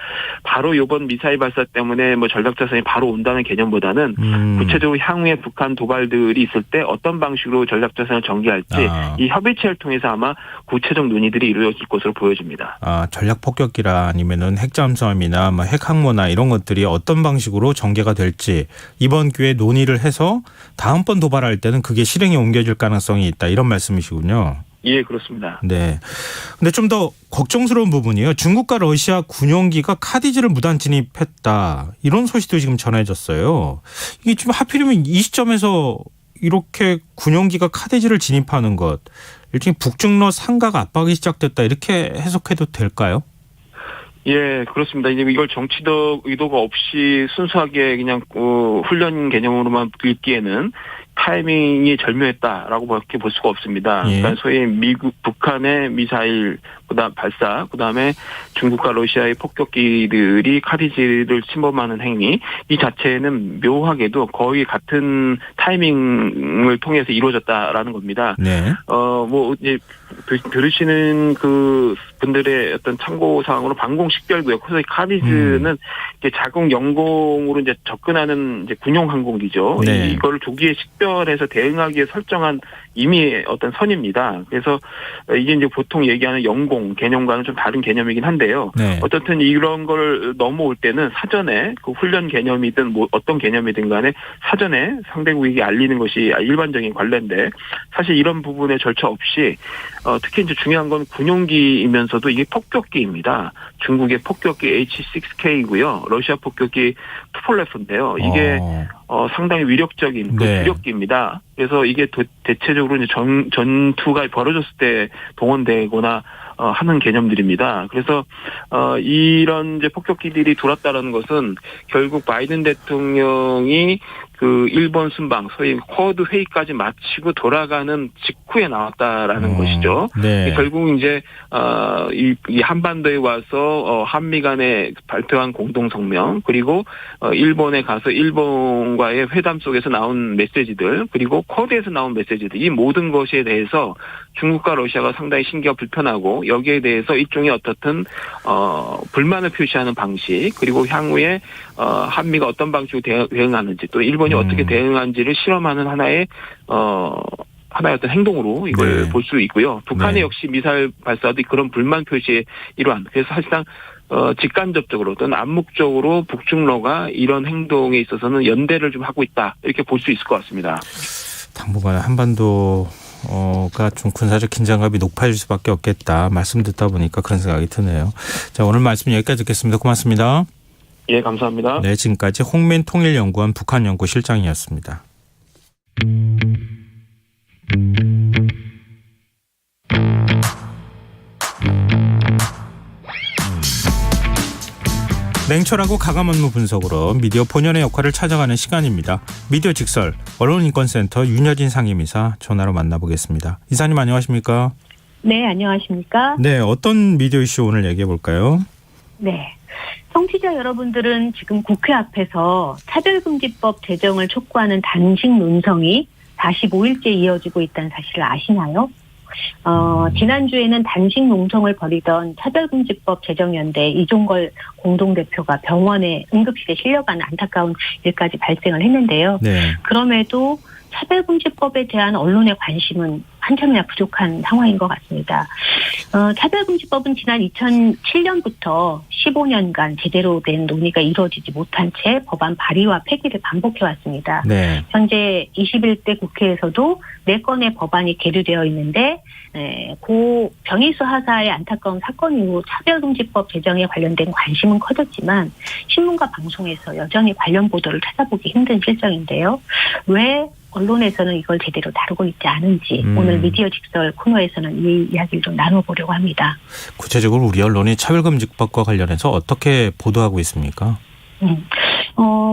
바로 이번 미사일 발사 때문에 뭐 전략자산이 바로 온다는 개념보다는 구체적으로 향후에 북한 도발들이 있을 때 어떤 방식으로 전략자산을 전개할지 이 협의체를 통해서 아마 구체적 논의들이 이루어질 것으로 보여집니다. 전략 폭격기라 아니면은 핵잠수함이나 뭐 핵항모나 이런 것들이 어떤 방식으로 전개가 될지 이번 기회에 논의를 해서 다음번 도발할 때는 그게 실행에 옮겨질 가능성이 있다 이런 말씀이시군요. 예, 그렇습니다. 네. 근데 좀 더 걱정스러운 부분이요. 중국과 러시아 군용기가 카디즈를 무단 진입했다. 이런 소식도 지금 전해졌어요. 이게 지금 하필이면 이 시점에서 이렇게 군용기가 카디즈를 진입하는 것. 일종의 북중러 삼각 압박이 시작됐다. 이렇게 해석해도 될까요? 예, 그렇습니다. 이제 이걸 정치적 의도가 없이 순수하게 그냥 훈련 개념으로만 읽기에는 타이밍이 절묘했다라고 밖에 볼 수가 없습니다. 예. 그러니까 소위 북한의 미사일 그다음 발사, 그다음에 중국과 러시아의 폭격기들이 카디즈를 침범하는 행위 이 자체는 묘하게도 거의 같은 타이밍을 통해서 이루어졌다라는 겁니다. 네. 뭐 이제 들으시는 그 분들의 어떤 참고 사항으로 방공 식별구역, 소위 카디즈는 이제 자국 영공으로 이제 접근하는 이제 군용 항공기죠. 네. 이거를 조기에 식별해서 대응하기 위해 설정한 이미 어떤 선입니다. 그래서 이게 이제 보통 얘기하는 영공 개념과는 좀 다른 개념이긴 한데요. 네. 어떻든 이런 걸 넘어올 때는 사전에 그 훈련 개념이든 뭐 어떤 개념이든 간에 사전에 상대국에게 알리는 것이 일반적인 관례인데 사실 이런 부분에 절차 없이 특히 이제 중요한 건 군용기이면서도 이게 폭격기입니다. 중국의 폭격기 H-6K이고요. 러시아 폭격기 투폴레프인데요. 이게 상당히 위력적인 그 네. 주력기입니다. 그래서 이게 대체적으로 이제 전투가 벌어졌을 때 동원되거나 하는 개념들입니다. 그래서 이런 이제 폭격기들이 돌았다라는 것은 결국 바이든 대통령이 그 일본 순방, 소위 쿼드 회의까지 마치고 돌아가는 직후에 나왔다라는 것이죠. 네. 결국 이제 이 한반도에 와서 한미 간에 발표한 공동 성명, 그리고 일본에 가서 일본과의 회담 속에서 나온 메시지들, 그리고 쿼드에서 나온 메시지들, 이 모든 것에 대해서 중국과 러시아가 상당히 신기가 불편하고 여기에 대해서 일종의 어떻든 불만을 표시하는 방식, 그리고 향후에 한미가 어떤 방식으로 대응하는지, 또 일본이 어떻게 대응하는지를 실험하는 하나의 어떤 행동으로 이걸 네. 볼 수 있고요. 북한의 네. 역시 미사일 발사도 그런 불만 표시의 일환. 그래서 사실상 직간접적으로 또는 암묵적으로 북중러가 이런 행동에 있어서는 연대를 좀 하고 있다, 이렇게 볼 수 있을 것 같습니다. 당분간 한반도가 좀 군사적 긴장감이 높아질 수밖에 없겠다. 말씀 듣다 보니까 그런 생각이 드네요. 자, 오늘 말씀 여기까지 듣겠습니다. 고맙습니다. 예, 감사합니다. 네, 지금까지 홍민 통일연구원 북한연구실장이었습니다. 냉철하고 가감 업무 분석으로 미디어 본연의 역할을 찾아가는 시간입니다. 미디어 직설 언론인권센터 윤여진 상임이사 전화로 만나보겠습니다. 이사님 안녕하십니까? 네, 안녕하십니까? 네, 어떤 미디어 이슈 오늘 얘기해 볼까요? 네. 청취자 여러분들은 지금 국회 앞에서 차별금지법 제정을 촉구하는 단식 논성이 45일째 이어지고 있다는 사실을 아시나요? 지난주에는 단식 농성을 벌이던 차별금지법 제정연대 이종걸 공동대표가 병원에 응급실에 실려가는 안타까운 일까지 발생을 했는데요. 네. 그럼에도 차별금지법에 대한 언론의 관심은 한참이나 부족한 상황인 것 같습니다. 차별금지법은 지난 2007년부터 15년간 제대로 된 논의가 이루어지지 못한 채 법안 발의와 폐기를 반복해왔습니다. 네. 현재 21대 국회에서도 4건의 법안이 계류되어 있는데 고 변희수 하사의 안타까운 사건 이후 차별금지법 제정에 관련된 관심은 커졌지만 신문과 방송에서 여전히 관련 보도를 찾아보기 힘든 실정인데요. 왜 언론에서는 이걸 제대로 다루고 있지 않은지 오늘 미디어 직설 코너에서는 이 이야기를 좀 나눠보려고 합니다. 구체적으로 우리 언론이 차별금지법과 관련해서 어떻게 보도하고 있습니까?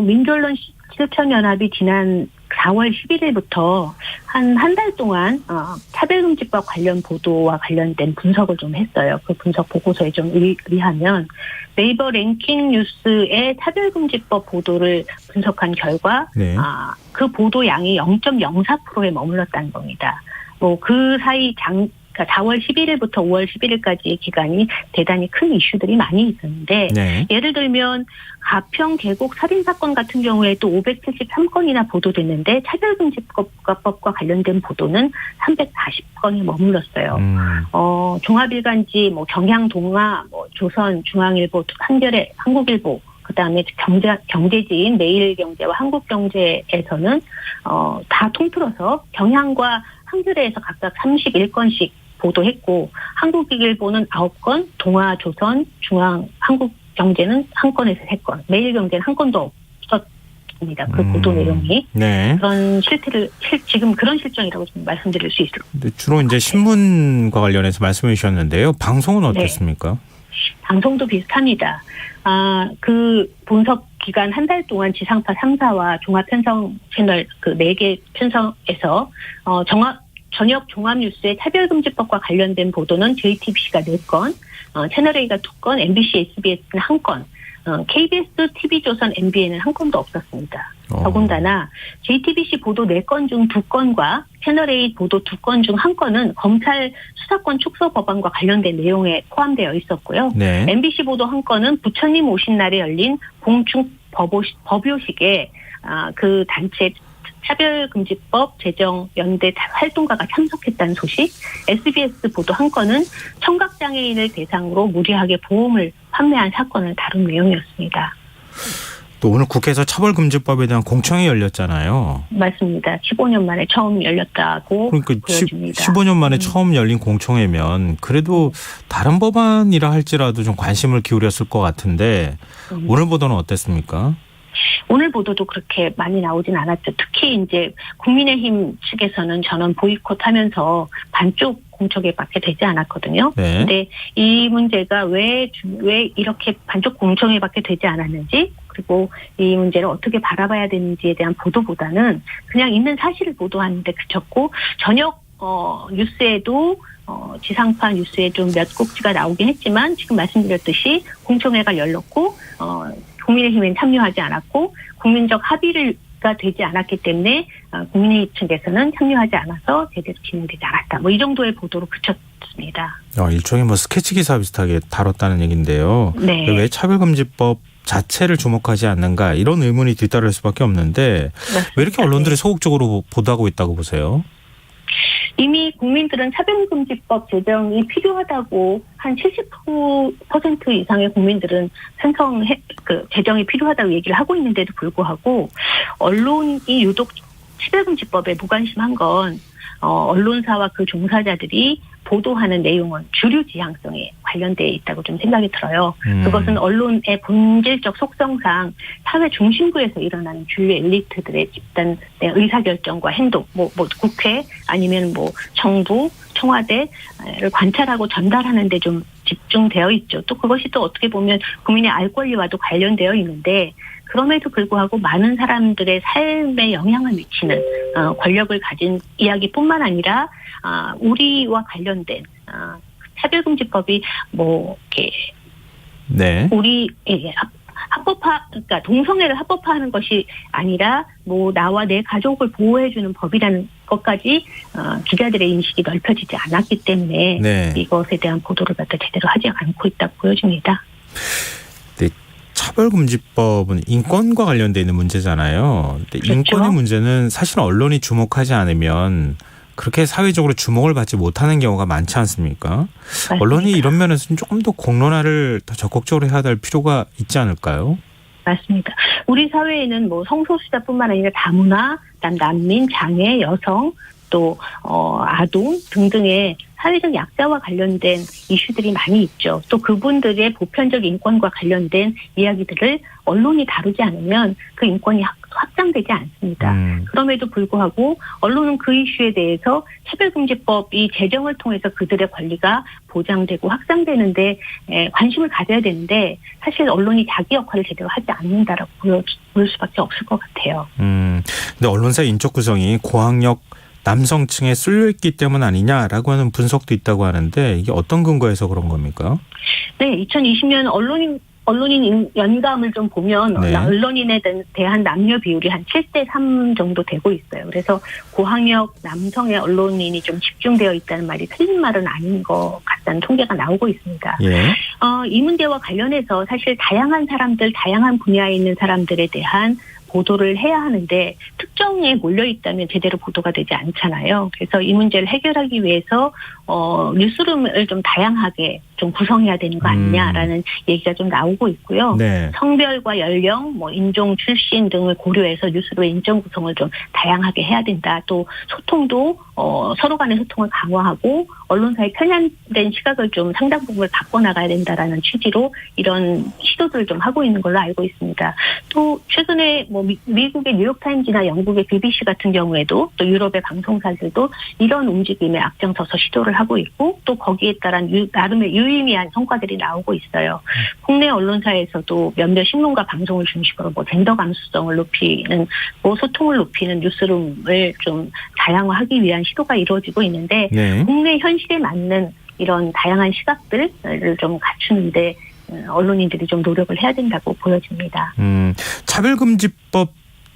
민주언론 실천연합이 지난 4월 11일부터 한 달 동안 차별금지법 관련 보도와 관련된 분석을 좀 했어요. 그 분석 보고서에 좀 의하면 네이버 랭킹 뉴스의 차별금지법 보도를 분석한 결과 네. 그 보도 양이 0.04%에 머물렀다는 겁니다. 뭐 그 사이 그러니까 4월 11일부터 5월 11일까지의 기간이 대단히 큰 이슈들이 많이 있었는데 네. 예를 예를 들면 가평 계곡 살인사건 같은 경우에도 573건이나 보도됐는데 차별금지법과 관련된 보도는 340건이 머물렀어요. 종합일간지, 경향동아, 조선, 중앙일보, 한겨레, 한국일보, 그다음에 경제지인 매일경제와 한국경제에서는 다 통틀어서 경향과 한겨레에서 각각 31건씩 보도했고 한국일보는 9건, 동아, 조선, 중앙, 한국경제는 1건에서 3건, 매일경제는 1건도 없었습니다. 그 보도 내용이. 네. 그런 지금 그런 실정이라고 좀 말씀드릴 수 있을 것 같아요. 주로 이제 신문과 관련해서 말씀해 주셨는데요. 방송은 어땠습니까? 방송도 비슷합니다. 그 분석 기간 한 달 동안 지상파 3사와 종합편성 채널 그 4개 편성에서 저녁 종합뉴스의 차별금지법과 관련된 보도는 JTBC가 4건, 채널A가 2건, MBC, SBS는 1건, KBS, TV조선, MBN은 1건도 없었습니다. 더군다나 JTBC 보도 4건 중 2건과 채널A 보도 2건 중 1건은 검찰 수사권 축소 법안과 관련된 내용에 포함되어 있었고요. 네. MBC 보도 1건은 부처님 오신 날에 열린 공중 법요식에 그 단체 차별금지법 제정연대 활동가가 참석했다는 소식, SBS 보도 1건은 청각장애인을 대상으로 무리하게 보험을 판매한 사건을 다룬 내용이었습니다. 또 오늘 국회에서 차별금지법에 대한 공청회 열렸잖아요. 맞습니다. 15년 만에 처음 열렸다고 그러니까 보여집니다. 15년 만에 처음 열린 공청회면 그래도 다른 법안이라 할지라도 좀 관심을 기울였을 것 같은데 오늘 보도는 어땠습니까? 오늘 보도도 그렇게 많이 나오진 않았죠. 특히 이제 국민의힘 측에서는 전원 보이콧하면서 반쪽 공청회밖에 되지 않았거든요. 네. 근데 이 문제가 왜 이렇게 반쪽 공청회밖에 되지 않았는지, 그리고 이 문제를 어떻게 바라봐야 되는지에 대한 보도보다는 그냥 있는 사실을 보도하는 데 그쳤고, 저녁 뉴스에도 지상파 뉴스에 좀 몇 곡지가 나오긴 했지만 지금 말씀드렸듯이 공청회가 열렸고 국민의힘엔 참여하지 않았고 국민적 합의가 되지 않았기 때문에 국민의힘 측에서는 참여하지 않아서 제대로 진행되지 않았다. 이 정도의 보도로 그쳤습니다. 일종의 스케치 기사 비슷하게 다뤘다는 얘기인데요. 네. 왜 차별금지법 자체를 주목하지 않는가 이런 의문이 뒤따를 수밖에 없는데 맞습니다. 왜 이렇게 언론들이 소극적으로 보도하고 있다고 보세요? 이미 국민들은 차별금지법 제정이 필요하다고 한 70% 이상의 국민들은 제정이 필요하다고 얘기를 하고 있는데도 불구하고 언론이 유독 차별금지법에 무관심한 건 언론사와 그 종사자들이 보도하는 내용은 주류 지향성에 관련되어 있다고 좀 생각이 들어요. 그것은 언론의 본질적 속성상 사회 중심부에서 일어나는 주류 엘리트들의 집단의 의사결정과 행동, 국회 아니면 정부, 청와대를 관찰하고 전달하는 데 좀 집중되어 있죠. 또 그것이 또 어떻게 보면 국민의 알 권리와도 관련되어 있는데 그럼에도 불구하고 많은 사람들의 삶에 영향을 미치는 권력을 가진 이야기뿐만 아니라 우리와 관련된 차별금지법이 이렇게 네. 그러니까 동성애를 합법화하는 것이 아니라 나와 내 가족을 보호해주는 법이라는 것까지 기자들의 인식이 넓혀지지 않았기 때문에 네. 이것에 대한 보도를 제대로 하지 않고 있다고 보여집니다. 차별금지법은 인권과 관련되어 있는 문제잖아요. 근데 그렇죠. 인권의 문제는 사실 언론이 주목하지 않으면 그렇게 사회적으로 주목을 받지 못하는 경우가 많지 않습니까? 맞습니다. 언론이 이런 면에서는 조금 더 공론화를 더 적극적으로 해야 될 필요가 있지 않을까요? 맞습니다. 우리 사회에는 성소수자뿐만 아니라 다문화, 난민, 장애, 여성, 또 아동 등등의 사회적 약자와 관련된 이슈들이 많이 있죠. 또 그분들의 보편적 인권과 관련된 이야기들을 언론이 다루지 않으면 그 인권이 확장되지 않습니다. 그럼에도 불구하고 언론은 그 이슈에 대해서 차별금지법이 제정을 통해서 그들의 권리가 보장되고 확장되는데 관심을 가져야 되는데 사실 언론이 자기 역할을 제대로 하지 않는다라고 보일 수밖에 없을 것 같아요. 근데 언론사 인적 구성이 고학력 남성층에 쏠려있기 때문 아니냐라고 하는 분석도 있다고 하는데 이게 어떤 근거에서 그런 겁니까? 네, 2020년 언론인 연감을 좀 보면 네. 언론인에 대한 남녀 비율이 한 7대3 정도 되고 있어요. 그래서 고학력 남성의 언론인이 좀 집중되어 있다는 말이 틀린 말은 아닌 것 같다는 통계가 나오고 있습니다. 예. 이 문제와 관련해서 사실 다양한 사람들, 다양한 분야에 있는 사람들에 대한 보도를 해야 하는데 특정에 몰려 있다면 제대로 보도가 되지 않잖아요. 그래서 이 문제를 해결하기 위해서 뉴스룸을 좀 다양하게 좀 구성해야 되는 거 아니냐라는 얘기가 좀 나오고 있고요. 네. 성별과 연령, 인종, 출신 등을 고려해서 뉴스룸의 인정 구성을 좀 다양하게 해야 된다. 또 소통도 서로 간의 소통을 강화하고 언론사의 편향된 시각을 좀 상당 부분을 바꿔나가야 된다라는 취지로 이런 시도들을 좀 하고 있는 걸로 알고 있습니다. 또 최근에 미국의 뉴욕타임즈나 영국의 BBC 같은 경우에도 또 유럽의 방송사들도 이런 움직임에 앞장서서 시도를 하고 있고 또 거기에 따른 나름의 유의미한 성과들이 나오고 있어요. 국내 언론사에서도 몇몇 신문과 방송을 중심으로 젠더 감수성을 높이는 소통을 높이는 뉴스룸을 좀 다양화하기 위한 시도가 이루어지고 있는데 네. 국내 현실에 맞는 이런 다양한 시각들을 좀 갖추는데 언론인들이 좀 노력을 해야 된다고 보여집니다. 차별금지법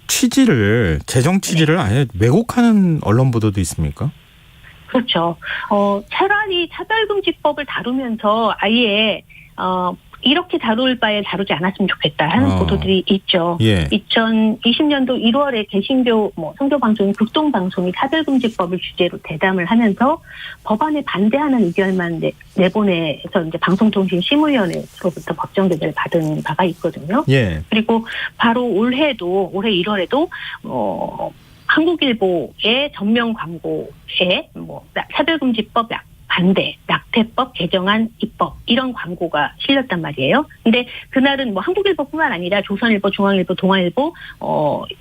취지를 제정 취지를 아예 왜곡하는 언론 보도도 있습니까? 그렇죠. 차라리 차별금지법을 다루면서 아예 이렇게 다룰 바에 다루지 않았으면 좋겠다 하는 보도들이 있죠. 예. 2020년도 1월에 개신교 선교방송인 극동방송이 차별금지법을 주제로 대담을 하면서 법안에 반대하는 의견만 내보내서 이제 방송통신심의위원회로부터 법정 제재를 받은 바가 있거든요. 예. 그리고 바로 올해 1월에도 한국일보의 전면 광고에 차별금지법 반대, 낙태법 개정안 입법 이런 광고가 실렸단 말이에요. 근데 그날은 한국일보뿐만 아니라 조선일보, 중앙일보, 동아일보,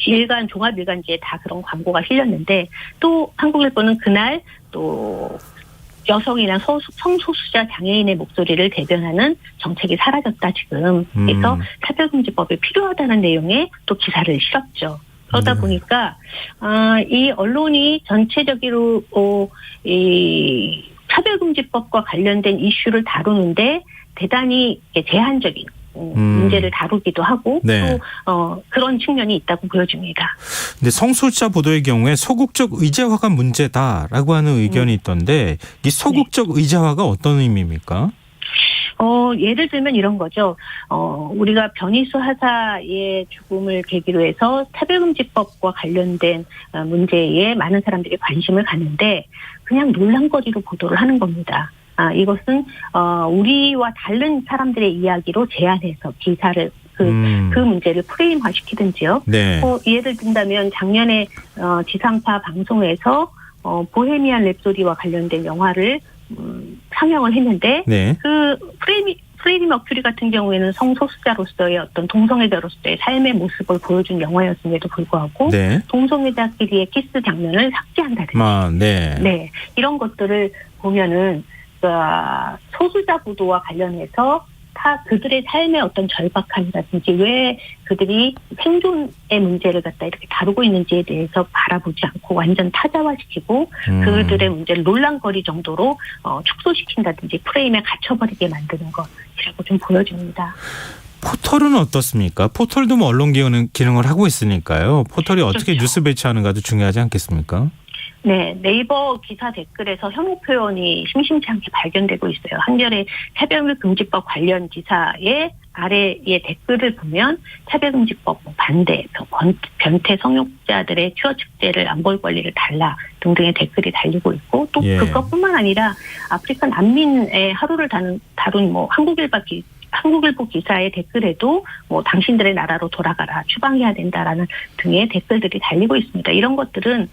일간 종합일간지에 다 그런 광고가 실렸는데 또 한국일보는 그날 또 여성이나 성소수자 장애인의 목소리를 대변하는 정책이 사라졌다 지금. 그래서 차별금지법이 필요하다는 내용의 또 기사를 실었죠. 그러다 보니까 이 언론이 전체적으로 이 차별금지법과 관련된 이슈를 다루는데 대단히 제한적인 문제를 다루기도 하고 네. 또 그런 측면이 있다고 보여집니다. 근데 성소수자 보도의 경우에 소극적 의제화가 문제다라고 하는 의견이 있던데 이 소극적 의제화가 어떤 의미입니까? 예를 들면 이런 거죠. 우리가 변희수 하사의 죽음을 계기로 해서 차별금지법과 관련된 문제에 많은 사람들이 관심을 갖는데 그냥 논란거리로 보도를 하는 겁니다. 이것은 우리와 다른 사람들의 이야기로 제안해서 기사를 그 문제를 프레임화시키든지요. 네. 예를 든다면 작년에 지상파 방송에서 보헤미안 랩소디와 관련된 영화를 상영을 했는데 네. 그 프레디 머큐리 같은 경우에는 성소수자로서의 어떤 동성애자로서의 삶의 모습을 보여준 영화였음에도 불구하고 네. 동성애자끼리의 키스 장면을 삭제한다든지 네, 이런 것들을 보면은 소수자 보도와 관련해서 다 그들의 삶의 어떤 절박함이라든지 왜 그들이 생존의 문제를 갖다 이렇게 다루고 있는지에 대해서 바라보지 않고 완전 타자화시키고 그들의 문제를 논란거리 정도로 축소시킨다든지 프레임에 갇혀버리게 만드는 것이라고 좀 보여집니다. 포털은 어떻습니까? 포털도 언론 기능을 하고 있으니까요. 포털이 어떻게 뉴스 배치하는가도 중요하지 않겠습니까? 네, 네이버 기사 댓글에서 혐오 표현이 심심치 않게 발견되고 있어요. 한겨레 차별금지법 관련 기사의 아래의 댓글을 보면 차별금지법 반대, 변태 성욕자들의 취업 축제를 안 볼 권리를 달라 등등의 댓글이 달리고 있고 또 그것뿐만 아니라 아프리카 난민의 하루를 다룬 한국일보 기사의 댓글에도 당신들의 나라로 돌아가라, 추방해야 된다라는 등의 댓글들이 달리고 있습니다. 이런 것들은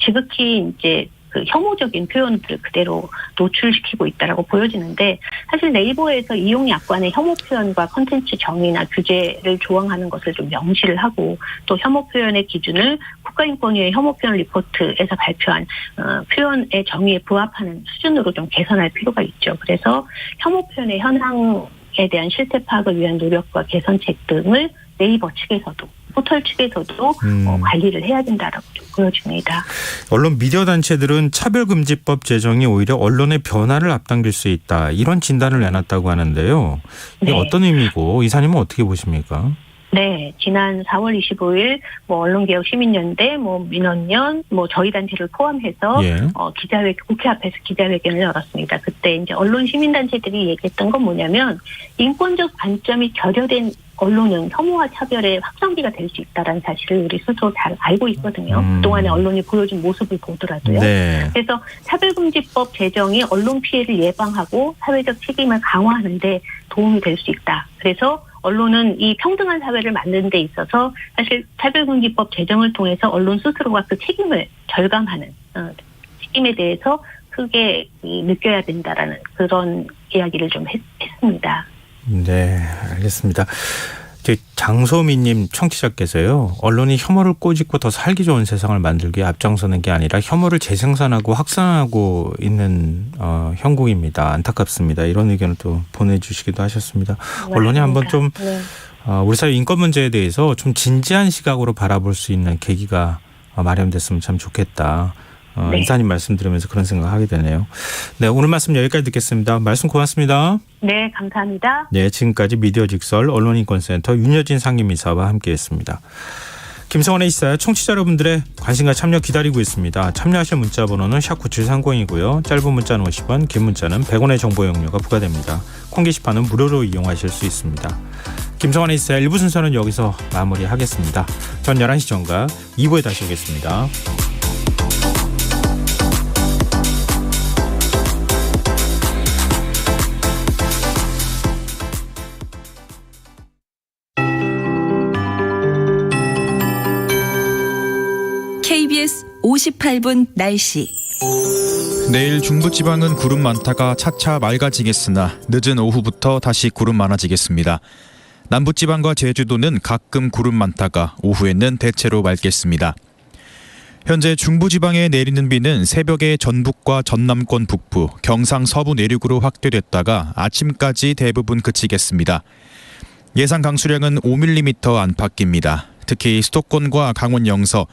지극히 이제 그 혐오적인 표현들을 그대로 노출시키고 있다라고 보여지는데 사실 네이버에서 이용 약관의 혐오 표현과 콘텐츠 정의나 규제를 조항하는 것을 좀 명시를 하고 또 혐오 표현의 기준을 국가인권위의 혐오 표현 리포트에서 발표한 표현의 정의에 부합하는 수준으로 좀 개선할 필요가 있죠. 그래서 혐오 표현의 현황에 대한 실태 파악을 위한 노력과 개선책 등을 네이버 측에서도 포털 측에서도 관리를 해야 된다라고 좀 보여집니다. 언론 미디어 단체들은 차별금지법 제정이 오히려 언론의 변화를 앞당길 수 있다. 이런 진단을 내놨다고 하는데요. 이게 네. 어떤 의미고 이사님은 어떻게 보십니까? 네, 지난 4월 25일 언론개혁 시민연대, 민원연, 저희 단체를 포함해서 예. 국회 앞에서 기자회견을 열었습니다. 그때 이제 언론 시민단체들이 얘기했던 건 뭐냐면 인권적 관점이 결여된 언론은 혐오와 차별의 확성기가 될 수 있다는 사실을 우리 스스로 잘 알고 있거든요. 그동안에 언론이 보여준 모습을 보더라도요. 네. 그래서 차별금지법 제정이 언론 피해를 예방하고 사회적 책임을 강화하는 데 도움이 될 수 있다. 그래서 언론은 이 평등한 사회를 만드는 데 있어서 사실 차별금지법 제정을 통해서 언론 스스로가 그 책임을 절감하는 책임에 대해서 크게 느껴야 된다라는 그런 이야기를 좀 했습니다. 네, 알겠습니다. 장소민님 청취자께서요. 언론이 혐오를 꼬집고 더 살기 좋은 세상을 만들기에 앞장서는 게 아니라 혐오를 재생산하고 확산하고 있는 형국입니다. 안타깝습니다. 이런 의견을 또 보내주시기도 하셨습니다. 맞습니다. 언론이 한번 좀 우리 사회 인권 문제에 대해서 좀 진지한 시각으로 바라볼 수 있는 계기가 마련됐으면 참 좋겠다. 네. 이사님 말씀 들으면서 그런 생각하게 되네요. 네, 오늘 말씀 여기까지 듣겠습니다. 말씀 고맙습니다. 네, 감사합니다. 네, 지금까지 미디어 직설 언론인권센터 윤여진 상임이사와 함께했습니다. 김성원의 시사야 청취자 여러분들의 관심과 참여 기다리고 있습니다. 참여하실 문자 번호는 샵9730이고요. 짧은 문자는 50원, 긴 문자는 100원의 정보 용료가 부과됩니다. 콩 게시판은 무료로 이용하실 수 있습니다. 김성원의 시사야 1부 순서는 여기서 마무리하겠습니다. 전 11시 전과 2부에 다시 오겠습니다. KBS 58분 날씨. 내일 중부지방은 구름 많다가 차차 맑아지겠으나 늦은 오후부터 다시 구름 많아지겠습니다. 남부지방과 제주도는 가끔 구름 많다가 오후에는 대체로 맑겠습니다. 현재 중부지방에 내리는 비는 새벽에 전북과 전남권 북부, 경상 서부 내륙으로 확대됐다가 아침까지 대부분 그치겠습니다. 예상 강수량은 5mm 안팎입니다. 특히 수도권과 강원 영서,